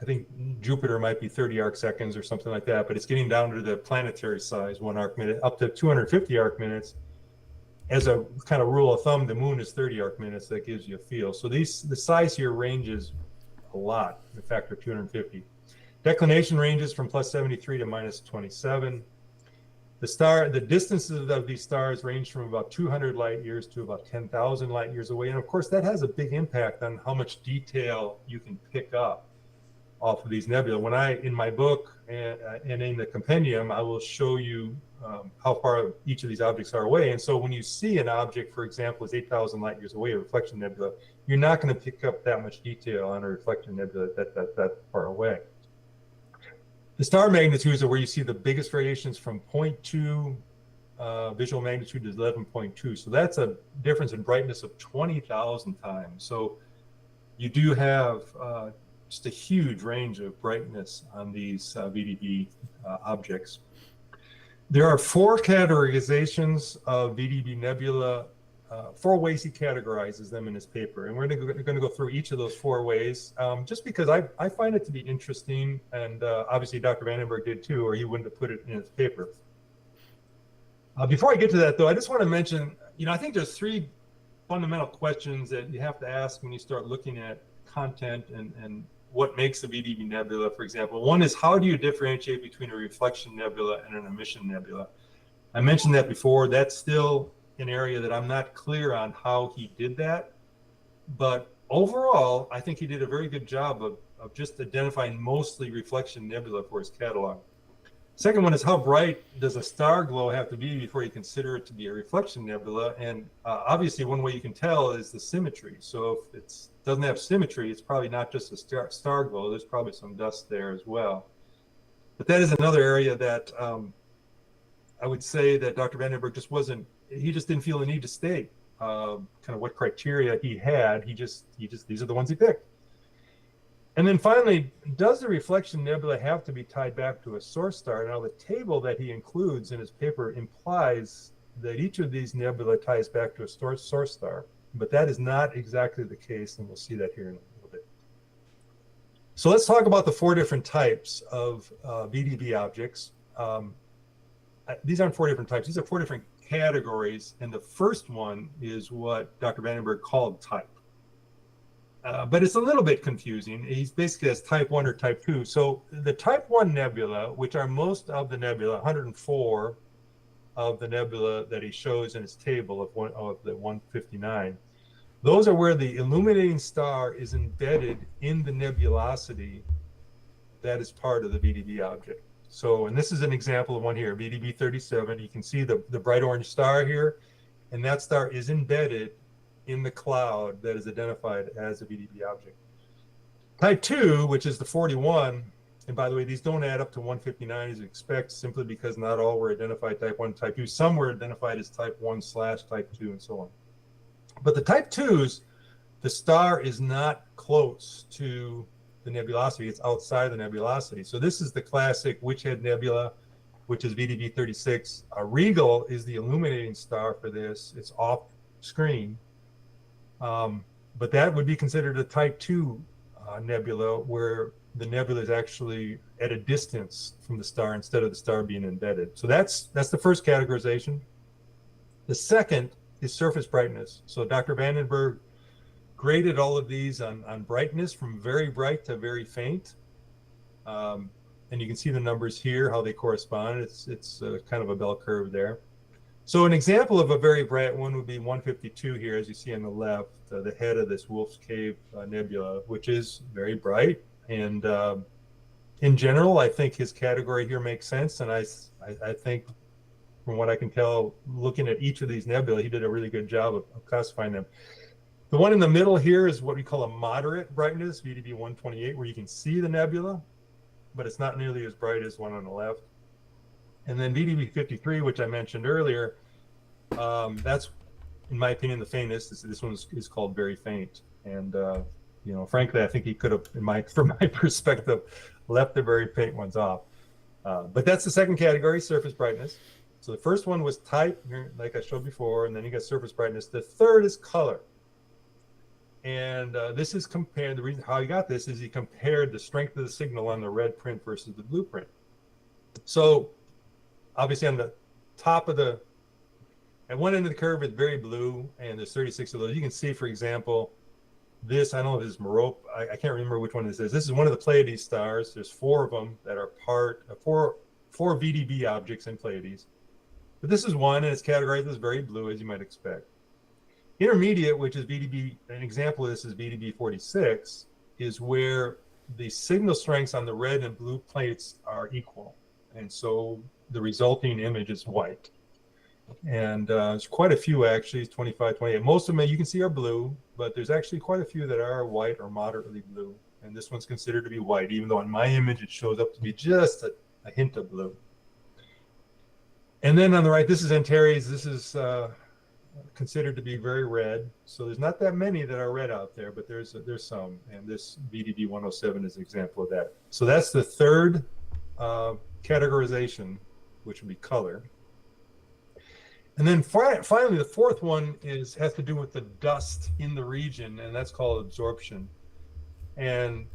think Jupiter might be 30 arc seconds or something like that, but it's getting down to the planetary size, 1 arc minute, up to 250 arc minutes. As a kind of rule of thumb, the moon is 30 arc minutes. That gives you a feel. So the size here ranges a lot, the factor of 250. Declination ranges from plus 73 to minus 27. The distances of these stars range from about 200 light years to about 10,000 light years away. And of course, that has a big impact on how much detail you can pick up off of these nebula. In my book and in the compendium, I will show you how far each of these objects are away. And so when you see an object, for example, is 8,000 light years away, a reflection nebula, you're not going to pick up that much detail on a reflection nebula that far away. The star magnitudes are where you see the biggest variations from 0.2 visual magnitude to 11.2. So that's a difference in brightness of 20,000 times. So you do have just a huge range of brightness on these vdB objects. There are 4 categorizations of vdB nebula, 4 ways he categorizes them in his paper. And we're going to go through each of those 4 ways, just because I find it to be interesting. And obviously Dr. Vandenberg did too, or he wouldn't have put it in his paper. Before I get to that though, I just want to mention, I think there's 3 fundamental questions that you have to ask when you start looking at content and what makes a vdB nebula, for example. One is, how do you differentiate between a reflection nebula and an emission nebula? I mentioned that before. That's still an area that I'm not clear on how he did that. But overall, I think he did a very good job of just identifying mostly reflection nebula for his catalog. Second one is, how bright does a star glow have to be before you consider it to be a reflection nebula? And obviously one way you can tell is the symmetry. So if it doesn't have symmetry, it's probably not just a star glow. There's probably some dust there as well. But that is another area that I would say that Dr. Vandenberg he just didn't feel the need to state kind of what criteria he had. These are the ones he picked. And then finally, does the reflection nebula have to be tied back to a source star? Now, the table that he includes in his paper implies that each of these nebula ties back to a source star, but that is not exactly the case, and we'll see that here in a little bit. So let's talk about the 4 different types of vdB objects. These aren't 4 different types. These are 4 different categories. And the first one is what Dr. Bergh called type. But it's a little bit confusing. He's basically has type 1 or type 2. So the type 1 nebula, which are most of the nebula, 104 of the nebula that he shows in his table of the 159, those are where the illuminating star is embedded in the nebulosity that is part of the vdB object. So, and this is an example of one here, vdB 37. You can see the bright orange star here, and that star is embedded in the cloud that is identified as a vdB object. Type 2, which is the 41, and by the way, these don't add up to 159 as you expect, simply because not all were identified type 1 and type 2. Some were identified as type 1/type 2 and so on. But the type 2s, the star is not close to the nebulosity, it's outside the nebulosity. So this is the classic Witch-Head Nebula, which is vdB 36. Regal is the illuminating star for this. It's off screen. But that would be considered a type 2 nebula, where the nebula is actually at a distance from the star instead of the star being embedded. So that's the first categorization. The second is surface brightness. So Dr. Bergh graded all of these on brightness from very bright to very faint. And you can see the numbers here, how they correspond. It's kind of a bell curve there. So an example of a very bright one would be 152 here, as you see on the left, the head of this Wolf's Cave nebula, which is very bright. And in general, I think his category here makes sense. And I think, from what I can tell, looking at each of these nebulae, he did a really good job of classifying them. The one in the middle here is what we call a moderate brightness, vdB 128, where you can see the nebula, but it's not nearly as bright as one on the left. And then vdB 53, which I mentioned earlier, that's, in my opinion, the faintest. This one is called very faint. And you know, frankly, I think he could have, from my perspective, left the very faint ones off. But that's the second category, surface brightness. So the first one was type, like I showed before, and then you got surface brightness. The third is color. And this is compared, the reason how he got this is he compared the strength of the signal on the red print versus the blue print. So obviously on the top of at one end of the curve, it's very blue, and there's 36 of those. You can see, for example, this, I don't know if it's Merope, I can't remember which one this is. This is one of the Pleiades stars. There's 4 of them that are four vdB objects in Pleiades. But this is one, and it's categorized as very blue, as you might expect. Intermediate, which is vdB, an example of this is vdB 46, is where the signal strengths on the red and blue plates are equal. And so the resulting image is white. And there's quite a few, actually, 25, 28. Most of them, you can see, are blue, but there's actually quite a few that are white or moderately blue. And this one's considered to be white, even though in my image it shows up to be just a hint of blue. And then on the right, this is Antares. This is considered to be very red. So there's not that many that are red out there, but there's some. And this vdB 107 is an example of that. So that's the third categorization, which would be color. And then finally, the fourth one has to do with the dust in the region, and that's called absorption. And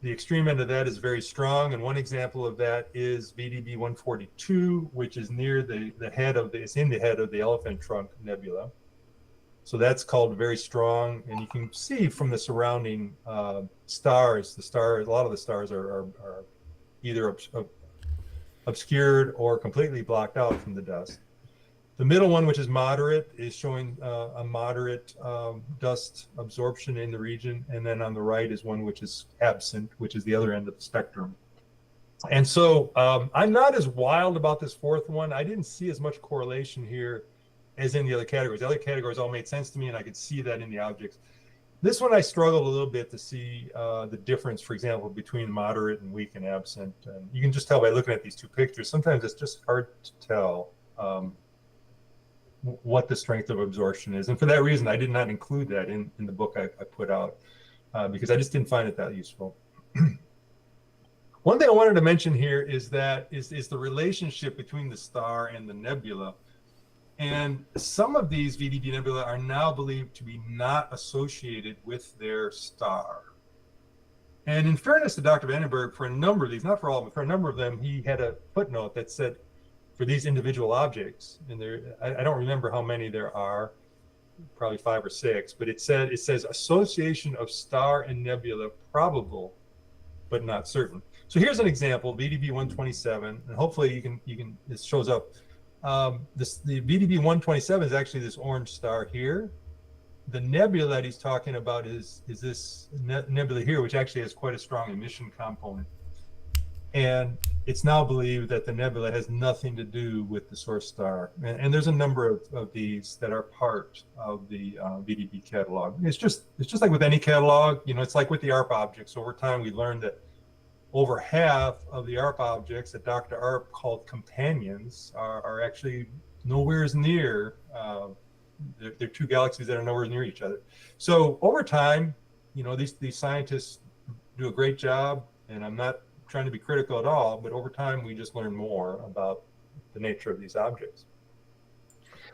the extreme end of that is very strong, and one example of that is vdB 142, which is near the head of it's in the head of the Elephant Trunk Nebula. So that's called very strong, and you can see from the surrounding stars, a lot of the stars are either obscured or completely blocked out from the dust. The middle one, which is moderate, is showing a moderate dust absorption in the region. And then on the right is one which is absent, which is the other end of the spectrum. And so I'm not as wild about this fourth one. I didn't see as much correlation here as in the other categories. The other categories all made sense to me, and I could see that in the objects. This one I struggled a little bit to see the difference, for example, between moderate and weak and absent. And you can just tell by looking at these two pictures. Sometimes it's just hard to tell what the strength of absorption is. And for that reason, I did not include that in the book I put out because I just didn't find it that useful. One thing I wanted to mention here is the relationship between the star and the nebula. And some of these vdB nebulae are now believed to be not associated with their star. And in fairness to Dr. Vandenberg, for a number of these, not for all of them, for a number of them, he had a footnote that said for these individual objects, and I don't remember how many there are, probably 5 or 6, but it says association of star and nebula probable, but not certain. So here's an example, vdB 127, and hopefully you can this shows up. The vdB 127 is actually this orange star here. The nebula that he's talking about is this nebula here, which actually has quite a strong emission component. And it's now believed that the nebula has nothing to do with the source star. And there's a number of these that are part of the vdB catalog. It's just like with any catalog, it's like with the ARP objects. Over time, we learned that over half of the ARP objects that Dr. ARP called companions are actually nowhere near. They're two galaxies that are nowhere near each other. So over time, these scientists do a great job, and I'm not trying to be critical at all, but over time we just learn more about the nature of these objects.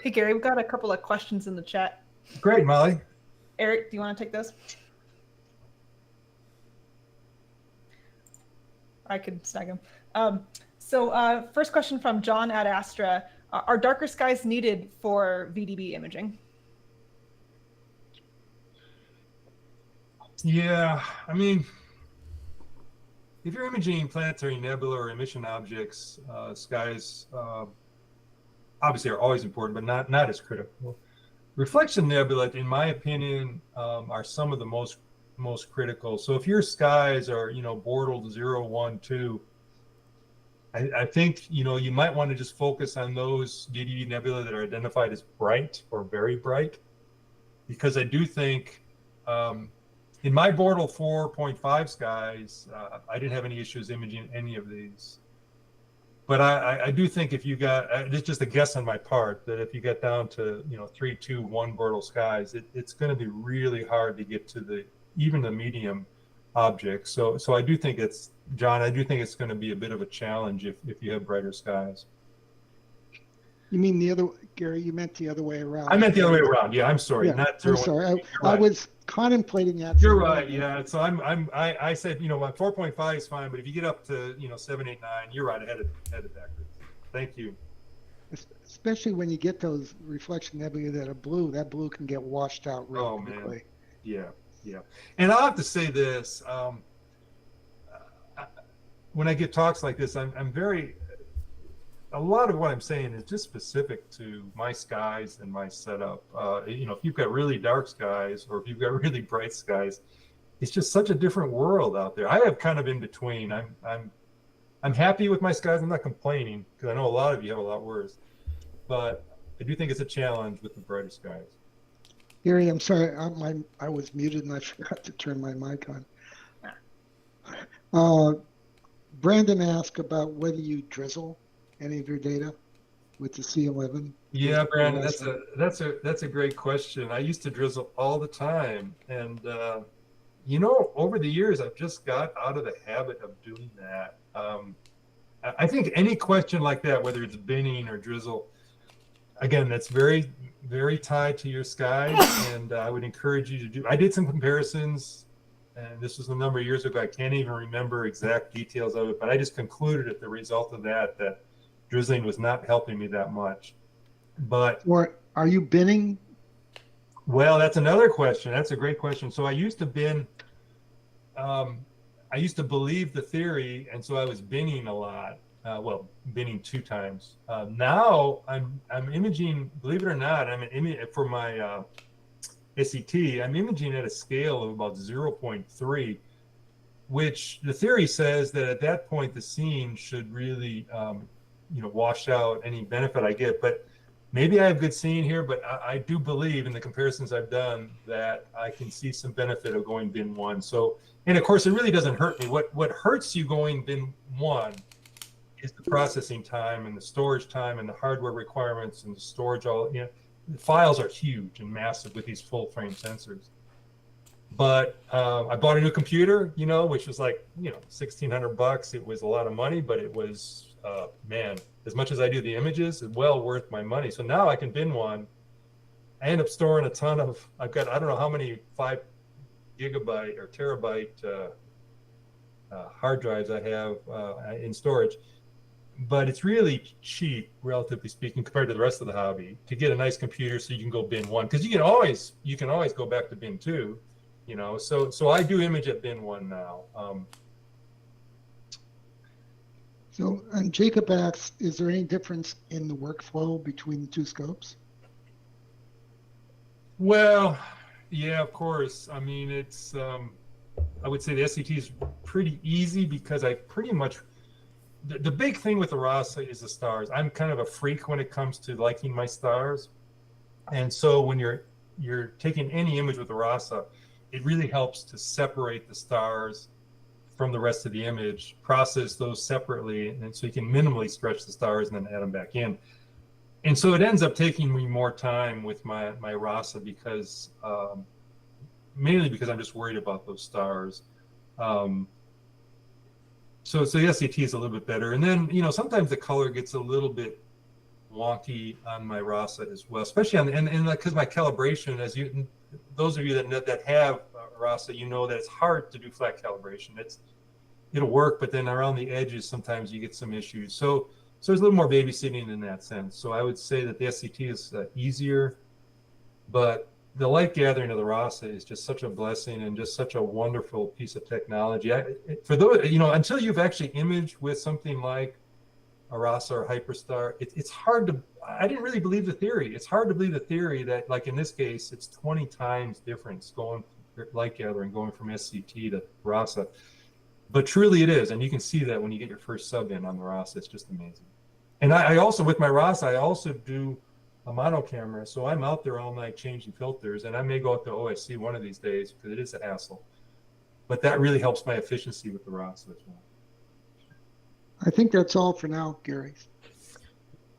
Hey Gary, we've got a couple of questions in the chat. Great, Molly. Eric, do you want to take those? I could snag them. So first question from John at Astra. Are darker skies needed for vdB imaging? Yeah, I mean, if you're imaging planetary nebula or emission objects, skies obviously are always important, but not as critical. Reflection nebula, in my opinion, are some of the most critical. So if your skies are, Bortle 0, 1, 2, I think, you might want to just focus on those vdB nebula that are identified as bright or very bright, because I do think in my Bortle 4.5 skies, I didn't have any issues imaging any of these. But I do think if you got, it's just a guess on my part, that if you get down to 3, 2, 1 Bortle skies, it's going to be really hard to get to even the medium objects. So I do think John, I do think it's going to be a bit of a challenge if you have brighter skies. You mean Gary, you meant the other way around. I meant the other way around. Yeah, I'm sorry. Yeah, Not I'm 0, sorry. right. I was contemplating that. You're right. Yeah. So I said, my 4.5 is fine, but if you get up to, 7, 8, 9, you're right ahead of backwards. Thank you. Especially when you get those reflection nebulae that are blue, that blue can get washed out really Oh, quickly. man. Yeah. And I'll have to say this, when I give talks like this, a lot of what I'm saying is just specific to my skies and my setup. If you've got really dark skies or if you've got really bright skies, it's just such a different world out there. I have kind of in between. I'm happy with my skies. I'm not complaining, because I know a lot of you have a lot worse, but I do think it's a challenge with the brighter skies. Gary, I'm sorry, I was muted and I forgot to turn my mic on. Brandon asked about whether you drizzle any of your data with the C11. Yeah, Brandon, that's a great question. I used to drizzle all the time, and over the years I've just got out of the habit of doing that. I think any question like that, whether it's binning or drizzle, again, that's very, very tied to your skies, and I would encourage you to do. I did some comparisons, and this was a number of years ago. I can't even remember exact details of it, but I just concluded at the result of that drizzling was not helping me that much. Or are you binning? Well, that's another question. That's a great question. So I used to bin. I used to believe the theory, and so I was binning a lot. Binning 2 times. Now I'm imaging. Believe it or not, for my SET. I'm imaging at a scale of about 0.3, which the theory says that at that point the scene should really, wash out any benefit I get. But maybe I have good seeing here, but I do believe in the comparisons I've done that I can see some benefit of going bin 1. So, and of course, it really doesn't hurt me. What hurts you going bin 1 is the processing time and the storage time and the hardware requirements and the storage. The files are huge and massive with these full frame sensors. But I bought a new computer, which was like, $1,600. It was a lot of money, but it was, man, as much as I do the images, it's well worth my money. So now I can bin 1. I end up storing a ton of, I've got, I don't know how many 5 gigabyte or terabyte hard drives I have in storage. But it's really cheap, relatively speaking, compared to the rest of the hobby, to get a nice computer so you can go bin 1, because you can always go back to bin 2, you know. So I do image at bin 1 now. So, and Jacob asks, is there any difference in the workflow between the two scopes? Well, yeah, of course. I mean, it's I would say the SCT is pretty easy because I pretty much. The big thing with the RASA is the stars. I'm kind of a freak when it comes to liking my stars. And so when you're taking any image with the RASA, it really helps to separate the stars from the rest of the image, process those separately, and so you can minimally stretch the stars and then add them back in. And so it ends up taking me more time with my RASA because, mainly because I'm just worried about those stars. So the SCT is a little bit better. And then, you know, sometimes the color gets a little bit wonky on my RASA as well, especially on and because my calibration, as you, those of you that have RASA, you know that it's hard to do flat calibration. It'll work, but then around the edges, sometimes you get some issues. So there's a little more babysitting in that sense. So I would say that the SCT is easier, but the light gathering of the RASA is just such a blessing and just such a wonderful piece of technology. For those, you know, until you've actually imaged with something like a RASA or Hyperstar, it's hard to, I didn't really believe the theory. It's hard to believe the theory that, like in this case, it's 20 times difference going light gathering, going from SCT to RASA. But truly it is, and you can see that when you get your first sub in on the RASA. It's just amazing. And I also, with my RASA, I also do a mono camera, so I'm out there all night changing filters, and I may go out to OSC one of these days because it is a hassle. But that really helps my efficiency with the RASA as well. I think that's all for now, Gary.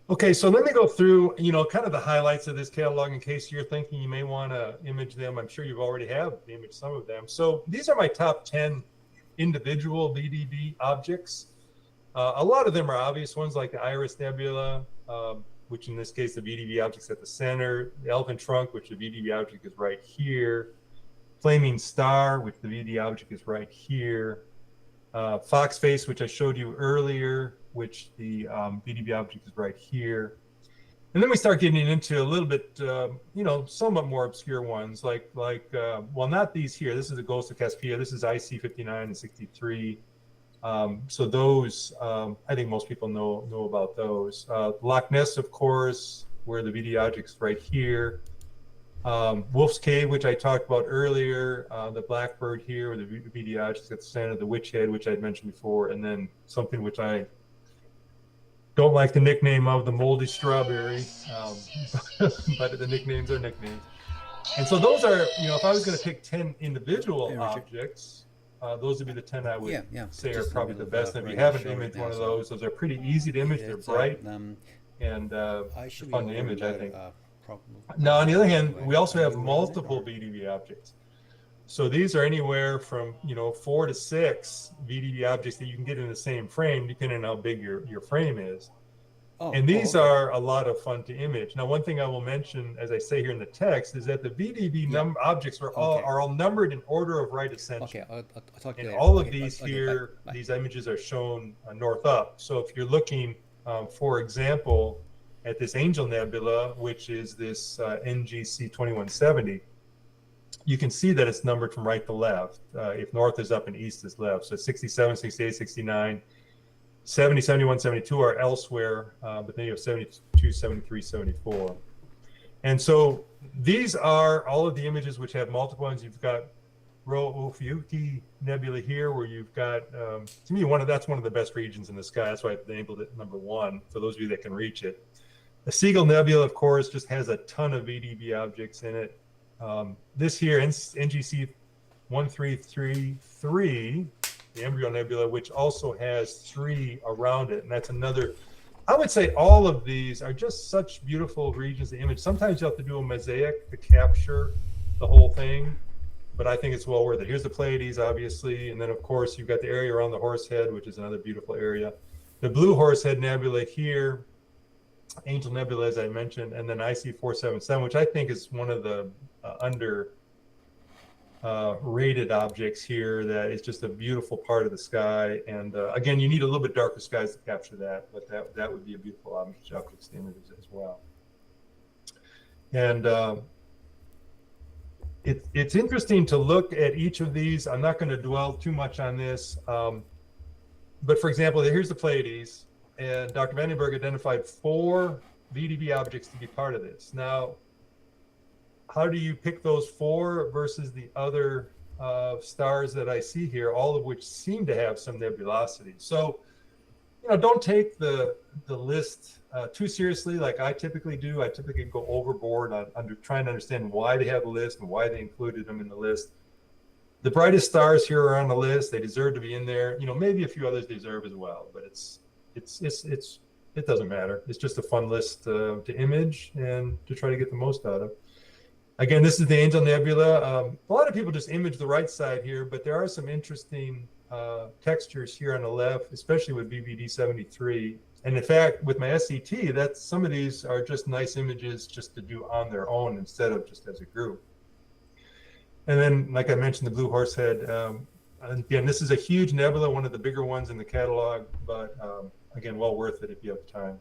Okay, so let me go through, you know, kind of the highlights of this catalog in case you're thinking you may want to image them. I'm sure you already have imaged some of them. So these are my top 10 individual vdB objects. A lot of them are obvious ones like the Iris Nebula, which in this case, the vdB object's at the center, the Elephant Trunk, which the vdB object is right here, Flaming Star, which the vdB object is right here, Fox Face, which I showed you earlier, which the vdB object is right here. And then we start getting into a little bit, you know, somewhat more obscure ones, like well, not these here. This is the Ghost of Cassiopeia. This is IC 59 and 63. So those, I think most people know about those. Loch Ness, of course, where the vdB object's right here. Wolf's Cave, which I talked about earlier. The Blackbird here, where the vdB object's at the center. The Witch Head, which I'd mentioned before, and then something which I don't like the nickname of, the Moldy Strawberry, but the nicknames are nicknames. And so those are, you know, if I was going to pick 10 individual objects, those would be the 10 I would say are probably the best. And if you haven't imaged one of those are pretty easy to image. They're bright and fun to image, I think. Now, on the other hand, we also have multiple vdB objects. So these are anywhere from, you know, 4 to 6 vdB objects that you can get in the same frame, depending on how big your frame is. And these are a lot of fun to image. Now, one thing I will mention, as I say here in the text, is that the vdB objects are all numbered in order of right ascension. I'll talk to you later. All of these here, these images are shown north up. So if you're looking, for example, at this Angel Nebula, which is this NGC 2170, you can see that it's numbered from right to left. If north is up and east is left. So 67, 68, 69, 70, 71, 72 are elsewhere, but then you have 72, 73, 74. And so these are all of the images which have multiple ones. You've got Rho Ophiuchi Nebula here, where you've got, to me, that's one of the best regions in the sky. That's why I've labeled it number 1 for those of you that can reach it. The Seagull Nebula, of course, just has a ton of vdB objects in it. This here, NGC 1333, the Embryo Nebula, which also has 3 around it. And that's another, I would say all of these are just such beautiful regions to image. Sometimes you have to do a mosaic to capture the whole thing, but I think it's well worth it. Here's the Pleiades, obviously. And then, of course, you've got the area around the Horsehead, which is another beautiful area. The Blue Horsehead Nebula here, Angel Nebula, as I mentioned, and then IC 477, which I think is one of the rated objects here that is just a beautiful part of the sky. And again, you need a little bit darker skies to capture that, but that would be a beautiful object to images as well. And it's interesting to look at each of these. I'm not going to dwell too much on this, but for example, here's the Pleiades, and Dr. Bergh identified 4 vdB objects to be part of this. Now, how do you pick those 4 versus the other stars that I see here, all of which seem to have some nebulosity? So, don't take the list too seriously like I typically do. I typically go overboard on trying to understand why they have the list and why they included them in the list. The brightest stars here are on the list. They deserve to be in there. Maybe a few others deserve as well, but it doesn't matter. It's just a fun list to image and to try to get the most out of. Again, this is the Angel Nebula. A lot of people just image the right side here, but there are some interesting textures here on the left, especially with VVD 73. And in fact, with my SCT, some of these are just nice images just to do on their own instead of just as a group. And then, like I mentioned, the Blue Horsehead. Again, this is a huge nebula, one of the bigger ones in the catalog, but again, well worth it if you have time.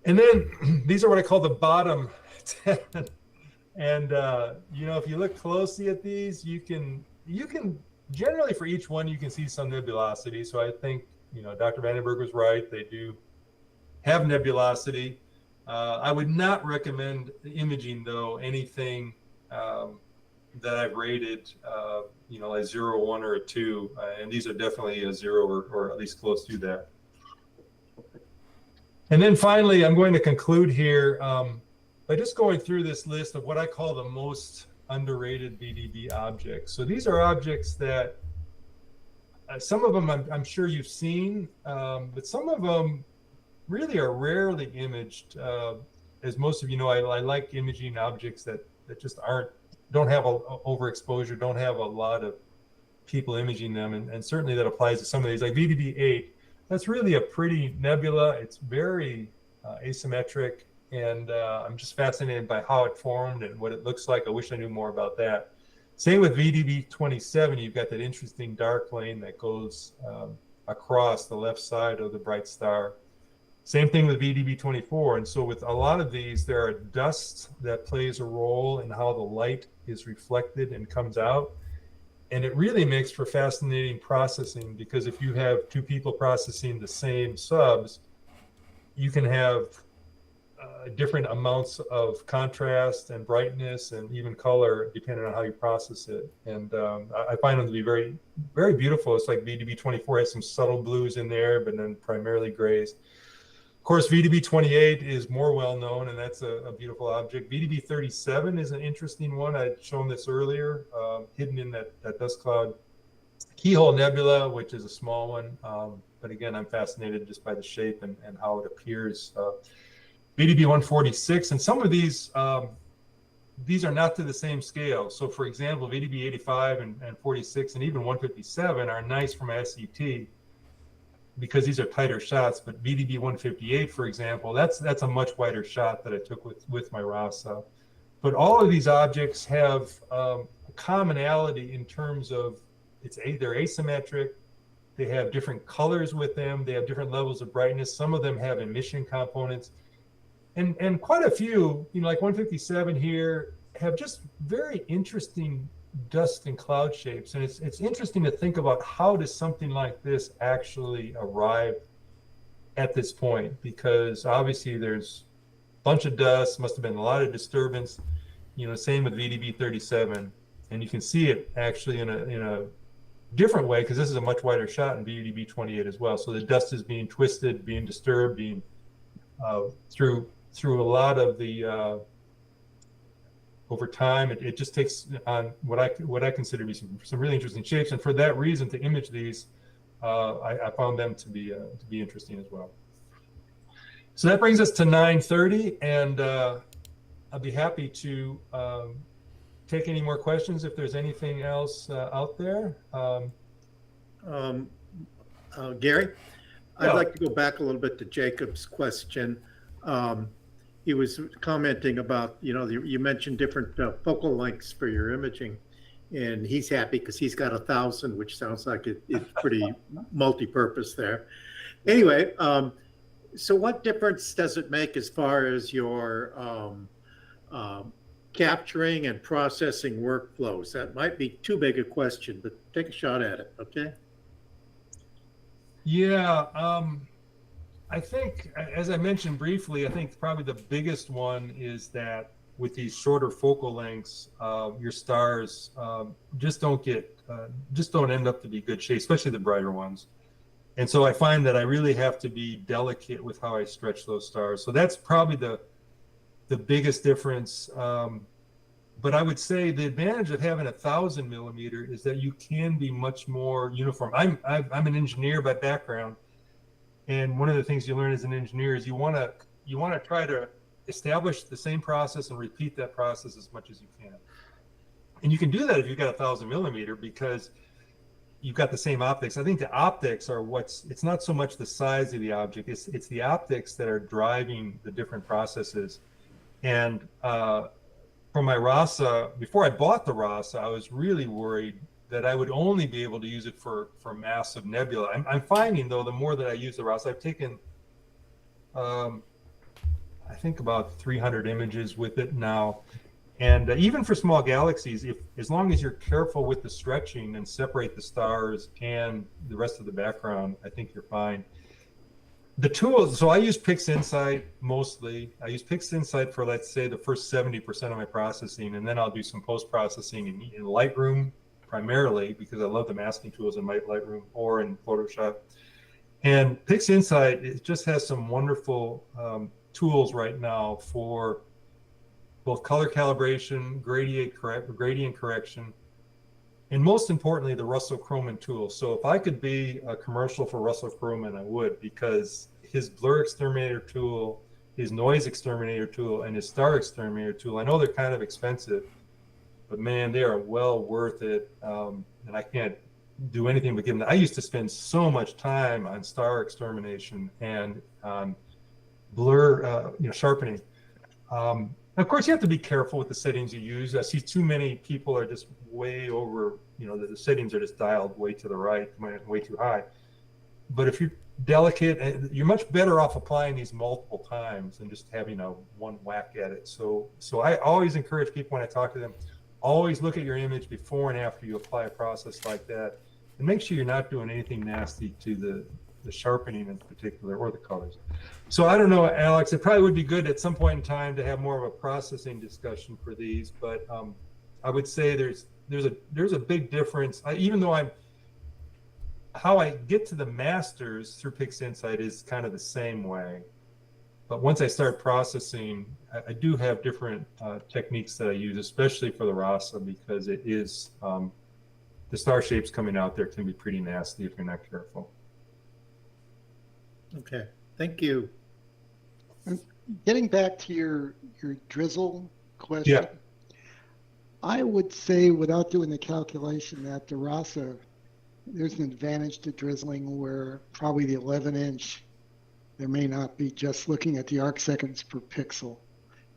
And then these are what I call the bottom 10. And if you look closely at these, you can generally for each one you can see some nebulosity. So I think Dr. Bergh was right. They do have nebulosity. I would not recommend imaging though anything that I've rated like 0, 1, or a 2, and these are definitely a 0 or at least close to that. And then finally, I'm going to conclude here by just going through this list of what I call the most underrated vdB objects. So these are objects that some of them I'm sure you've seen, but some of them really are rarely imaged. As most of you know, I like imaging objects that just don't have overexposure, don't have a lot of people imaging them, and certainly that applies to some of these, like vdB 8. That's really a pretty nebula. It's very asymmetric, and I'm just fascinated by how it formed and what it looks like. I wish I knew more about that. Same with vdB 27. You've got that interesting dark lane that goes across the left side of the bright star. Same thing with vdB 24. And so with a lot of these, there are dust that plays a role in how the light is reflected and comes out. And it really makes for fascinating processing, because if you have 2 people processing the same subs, you can have different amounts of contrast and brightness and even color depending on how you process it. And I find them to be very, very beautiful. It's like vdB 24 has some subtle blues in there, but then primarily grays. Of course, vdB 28 is more well known, and that's a beautiful object. vdB 37 is an interesting one. I'd shown this earlier, hidden in that dust cloud. Keyhole Nebula, which is a small one, but again, I'm fascinated just by the shape and how it appears. vdB 146, and some of these are not to the same scale. So for example, vdB 85 and 46 and even 157 are nice from SCT because these are tighter shots, but vdB 158, for example, that's a much wider shot that I took with my RASA. But all of these objects have a commonality in terms of they're asymmetric, they have different colors with them, they have different levels of brightness, some of them have emission components, and quite a few, like 157 here, have just very interesting dust and cloud shapes. And it's interesting to think about, how does something like this actually arrive at this point? Because obviously there's a bunch of dust, must have been a lot of disturbance, same with vdB 37. And you can see it actually in a different way, because this is a much wider shot in vdB 28 as well. So the dust is being twisted, being disturbed, being through a lot of the over time, it just takes on what I consider to be some really interesting shapes, and for that reason, to image these, I found them to be interesting as well. So that brings us to 9:30, and I'll be happy to take any more questions if there's anything else out there. Gary, Yeah. I'd like to go back a little bit to Jacob's question. he was commenting about, you mentioned different focal lengths for your imaging, and he's happy because he's got 1,000, which sounds like it's pretty multi-purpose there. Anyway, so what difference does it make as far as your capturing and processing workflows? That might be too big a question, but take a shot at it, okay? Yeah, I think, as I mentioned briefly, I think probably the biggest one is that with these shorter focal lengths, your stars just don't end up to be good shape, especially the brighter ones. And so I find that I really have to be delicate with how I stretch those stars. So that's probably the biggest difference. But I would say the advantage of having 1,000 millimeter is that you can be much more uniform. I'm an engineer by background, and one of the things you learn as an engineer is you want to try to establish the same process and repeat that process as much as you can. And you can do that if you've got 1,000 millimeter because you've got the same optics. I think the optics are it's not so much the size of the object, it's the optics that are driving the different processes. And for my RASA, before I bought the RASA, I was really worried that I would only be able to use it for massive nebula. I'm finding though, the more that I use the RASA, I've taken, I think about 300 images with it now. And even for small galaxies, as long as you're careful with the stretching and separate the stars and the rest of the background, I think you're fine. The tools, so I use PixInsight mostly. I use PixInsight for, let's say, the first 70% of my processing, and then I'll do some post-processing in Lightroom primarily because I love the masking tools in Lightroom or in Photoshop. And PixInsight, it just has some wonderful tools right now for both color calibration, gradient correction, and most importantly, the Russell Croman tool. So if I could be a commercial for Russell Croman, I would, because his blur exterminator tool, his noise exterminator tool, and his star exterminator tool, I know they're kind of expensive, but man, they are well worth it. And I can't do anything but give them that. I used to spend so much time on star extermination and on blur, sharpening. Of course, you have to be careful with the settings you use. I see too many people are just way over, the settings are just dialed way to the right, way too high. But if you're delicate, you're much better off applying these multiple times than just having one whack at it. So I always encourage people when I talk to them, always look at your image before and after you apply a process like that, and make sure you're not doing anything nasty to the sharpening in particular or the colors. So I don't know, Alex, it probably would be good at some point in time to have more of a processing discussion for these, but I would say there's a big difference. Even though how I get to the masters through PixInsight is kind of the same way, but once I start processing, I do have different techniques that I use, especially for the RASA, because it is the star shapes coming out there can be pretty nasty if you're not careful. Okay, thank you. Getting back to your drizzle question, Yeah. I would say, without doing the calculation, that the RASA, there's an advantage to drizzling where probably the 11-inch, there may not be just looking at the arc seconds per pixel,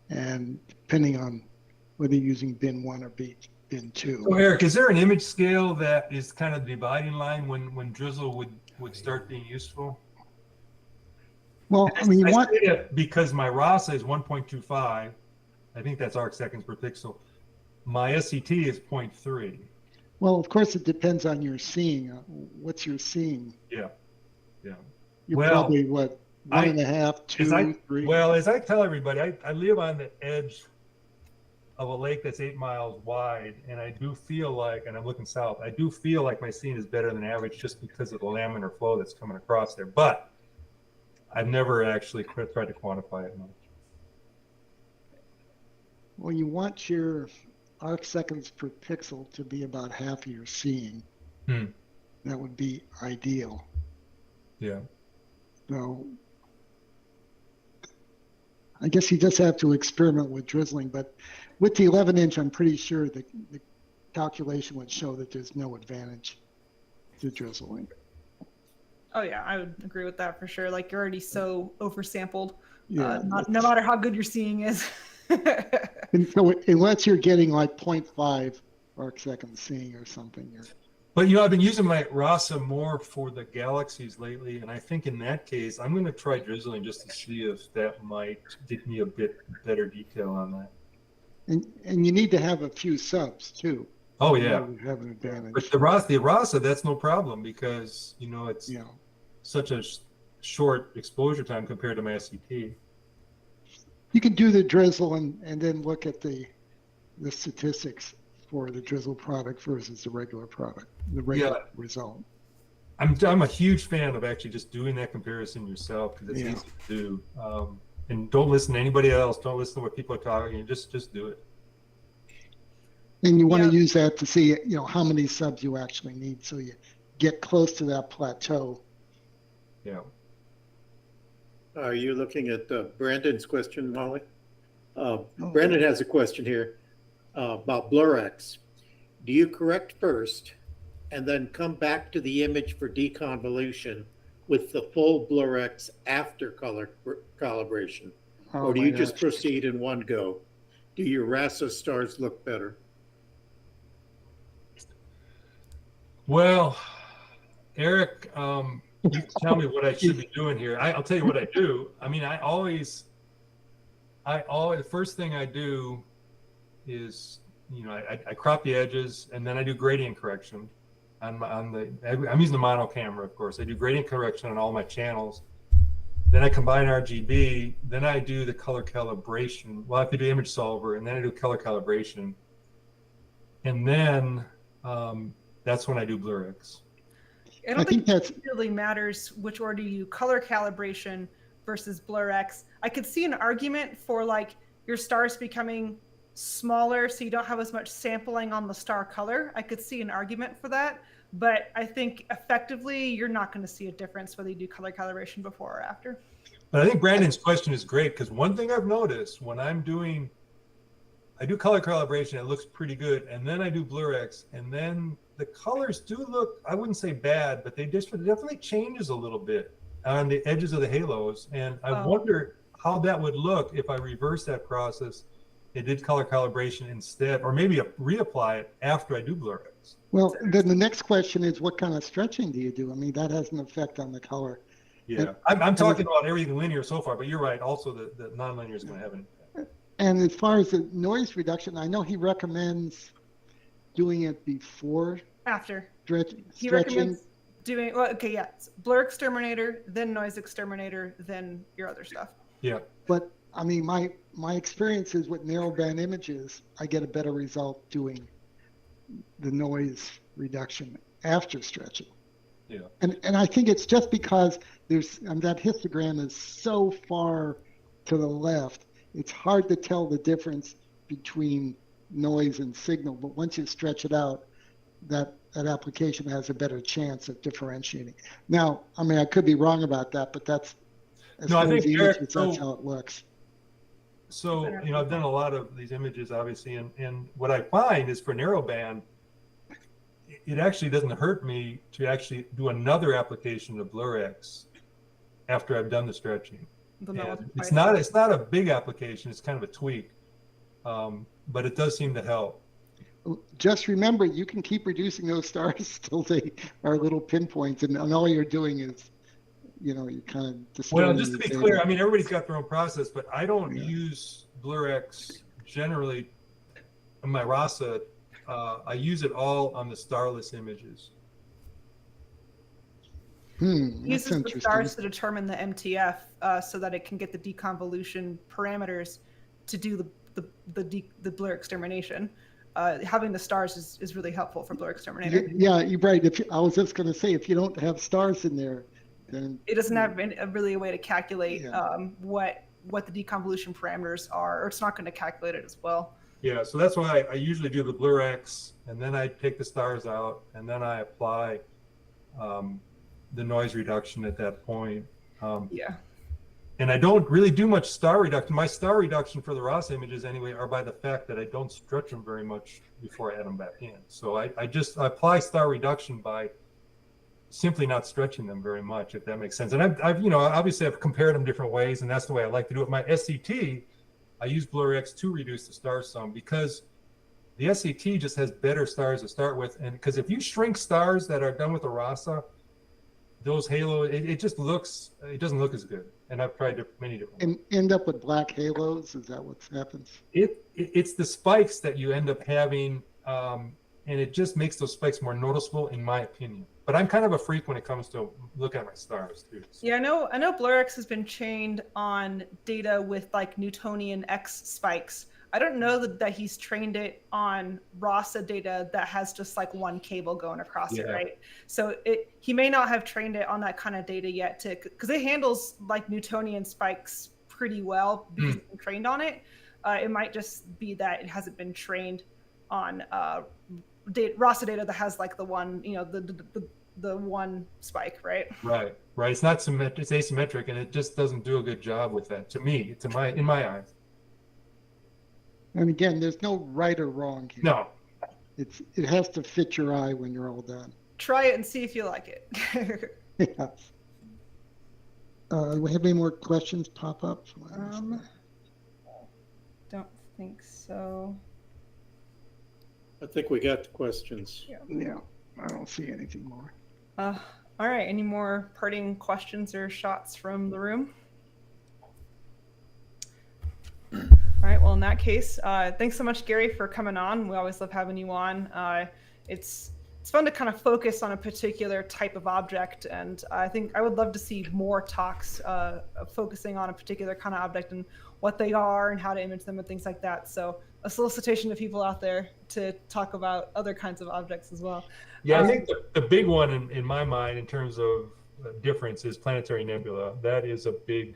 and depending on whether you're using bin 1 or bin 2. So Eric, is there an image scale that is kind of the dividing line when drizzle would start being useful? Well, I mean, I say that because my RASA is 1.25. I think that's arc seconds per pixel. My SET is 0.3. Well, of course, it depends on your seeing. What's your seeing? Yeah. You're probably what, 1.5, 2, 3. Well, as I tell everybody, I live on the edge of a lake that's 8 miles wide, and I do feel like, and I'm looking south, I do feel like my seeing is better than average just because of the laminar flow that's coming across there. But I've never actually tried to quantify it much. Well, you want your arc seconds per pixel to be about half of your seeing. That would be ideal. Yeah. So I guess you just have to experiment with drizzling, but with the 11-inch, I'm pretty sure the calculation would show that there's no advantage to drizzling. Oh yeah, I would agree with that for sure. Like, you're already so oversampled Yeah. no matter how good your seeing is. And so unless you're getting like 0.5 arc second seeing or something, But I've been using my RASA more for the galaxies lately, and I think in that case, I'm going to try drizzling just to see if that might give me a bit better detail on that. and you need to have a few subs too. Oh in yeah, order to have an advantage. but the RASA, that's no problem because it's Yeah. such a short exposure time compared to my SCP. You can do the drizzle and then look at the statistics for the drizzle product versus the regular product, the regular result. I'm a huge fan of actually just doing that comparison yourself because it's easy to do. And don't listen to anybody else. Don't listen to what people are talking. Just do it. And you want to use that to see, how many subs you actually need, so you get close to that plateau. Yeah. Are you looking at Brandon's question, Molly? Brandon has a question here about BlurX. Do you correct first and then come back to the image for deconvolution with the full BlurX after color calibration? Or do you just proceed in one go? Do your RASA stars look better? Well, Eric, you tell me what I should be doing here. I'll tell you what I do. I mean, I always, the first thing I do is, I crop the edges and then I do gradient correction I'm using the mono camera, of course. I do gradient correction on all my channels. Then I combine RGB. Then I do the color calibration. Well, I have to do image solver, and then I do color calibration. And then that's when I do BlurX. I don't think it really matters which order you color calibration versus BlurX. I could see an argument for like your stars becoming smaller so you don't have as much sampling on the star color. I could see an argument for that, but I think effectively you're not going to see a difference whether you do color calibration before or after. But I think Brandon's question is great because one thing I've noticed when I do color calibration, it looks pretty good, and then I do BlurX, and then the colors do look, I wouldn't say bad, but they just definitely changes a little bit on the edges of the halos, and I wonder how that would look if I reverse that process. It did color calibration instead, or maybe reapply it after I do BlurX. Well, then the next question is, what kind of stretching do you do? I mean, that has an effect on the color. Yeah, I'm talking about everything linear so far, but you're right. Also, the non-linear is going to have an effect. And as far as the noise reduction, I know he recommends doing it before. After. He recommends doing, blur exterminator, then noise exterminator, then your other stuff. Yeah. But I mean, my experience is with narrowband images, I get a better result doing the noise reduction after stretching. Yeah. And I think it's just because that histogram is so far to the left, it's hard to tell the difference between noise and signal. But once you stretch it out, that application has a better chance of differentiating. Now, I mean, I could be wrong about that, but that's that's how it looks. So, I've done a lot of these images, obviously, and what I find is for narrowband, it actually doesn't hurt me to actually do another application of BlurX after I've done the stretching. It's not a big application. It's kind of a tweak, but it does seem to help. Just remember, you can keep reducing those stars till they are little pinpoints, and all you're doing is, you kind of destroy. Well, just to be clear, I mean, everybody's got their own process, but I don't use BlurX generally in my RASA. I use it all on the starless images. It uses the stars to determine the MTF so that it can get the deconvolution parameters to do the blur extermination. Having the stars is really helpful for blur exterminator. Yeah, you're right. I was just going to say, if you don't have stars in there, then it doesn't have really a way to calculate what the deconvolution parameters are, or it's not going to calculate it as well. Yeah, so that's why I usually do the BlurX, and then I take the stars out, and then I apply the noise reduction at that point. And I don't really do much star reduction. My star reduction for the RASA images anyway are by the fact that I don't stretch them very much before I add them back in. So I apply star reduction by simply not stretching them very much, if that makes sense. And I've obviously I've compared them different ways, and that's the way I like to do it. My SCT, I use BlurX to reduce the star sum because the SCT just has better stars to start with. And because if you shrink stars that are done with the RASA, those halo, it doesn't look as good. And I've tried many different And end up with black halos? Is that what happens? It's the spikes that you end up having, and it just makes those spikes more noticeable, in my opinion. But I'm kind of a freak when it comes to look at my stars too. So. Yeah, I know BlurX has been trained on data with like Newtonian X spikes. I don't know that he's trained it on RASA data that has just like one cable going across it, right? So he may not have trained it on that kind of data yet, because it handles like Newtonian spikes pretty well because it's been trained on it. It might just be that it hasn't been trained on RASA data that has like the one, the one spike, right? Right. It's not symmetric. It's asymmetric, and it just doesn't do a good job with that. To me, in my eyes. And again, there's no right or wrong here. No. It has to fit your eye when you're all done. Try it and see if you like it. Yeah. Do we have any more questions pop up? Don't think so. I think we got the questions. Yeah, I don't see anything more. All right. Any more parting questions or shots from the room? All right. Well, in that case, thanks so much, Gary, for coming on. We always love having you on. It's fun to kind of focus on a particular type of object, and I think I would love to see more talks focusing on a particular kind of object and what they are and how to image them and things like that. So a solicitation to people out there to talk about other kinds of objects as well. Yeah, I think the big one in my mind in terms of difference is planetary nebula. That is a big,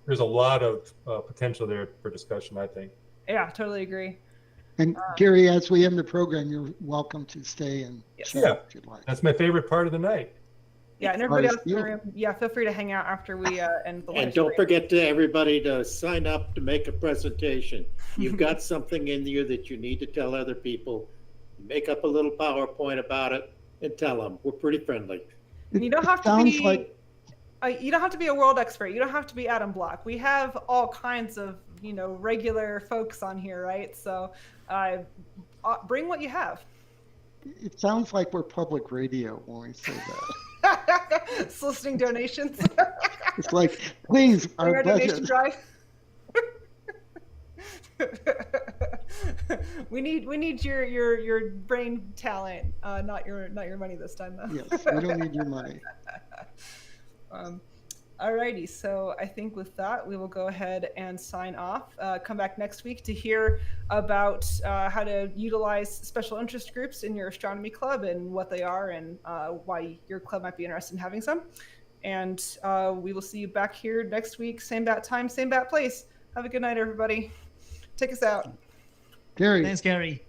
there's a lot of potential there for discussion, I think. Yeah, totally agree. And Gary, as we end the program, you're welcome to stay and chat if you'd like. That's my favorite part of the night. Yeah, and everybody else in the room, feel free to hang out after we end the live And don't stream. forget to everybody to sign up to make a presentation. You've got something in you that you need to tell other people. Make up a little PowerPoint about it and tell them. We're pretty friendly. You don't have to Sounds be. like You don't have to be a world expert. You don't have to be Adam Block. We have all kinds of regular folks on here, right? So bring what you have. it sounds like we're public radio when we say that. Soliciting donations. It's like, please, our donation budget. drive. we need your brain talent, not your money this time though. Yes, we don't need your money. Alrighty, so I think with that we will go ahead and sign off. Come back next week to hear about how to utilize special interest groups in your astronomy club and what they are and why your club might be interested in having some. And we will see you back here next week, same bat time, same bat place. Have a good night, everybody. Take us out. Gary. Thanks, Gary.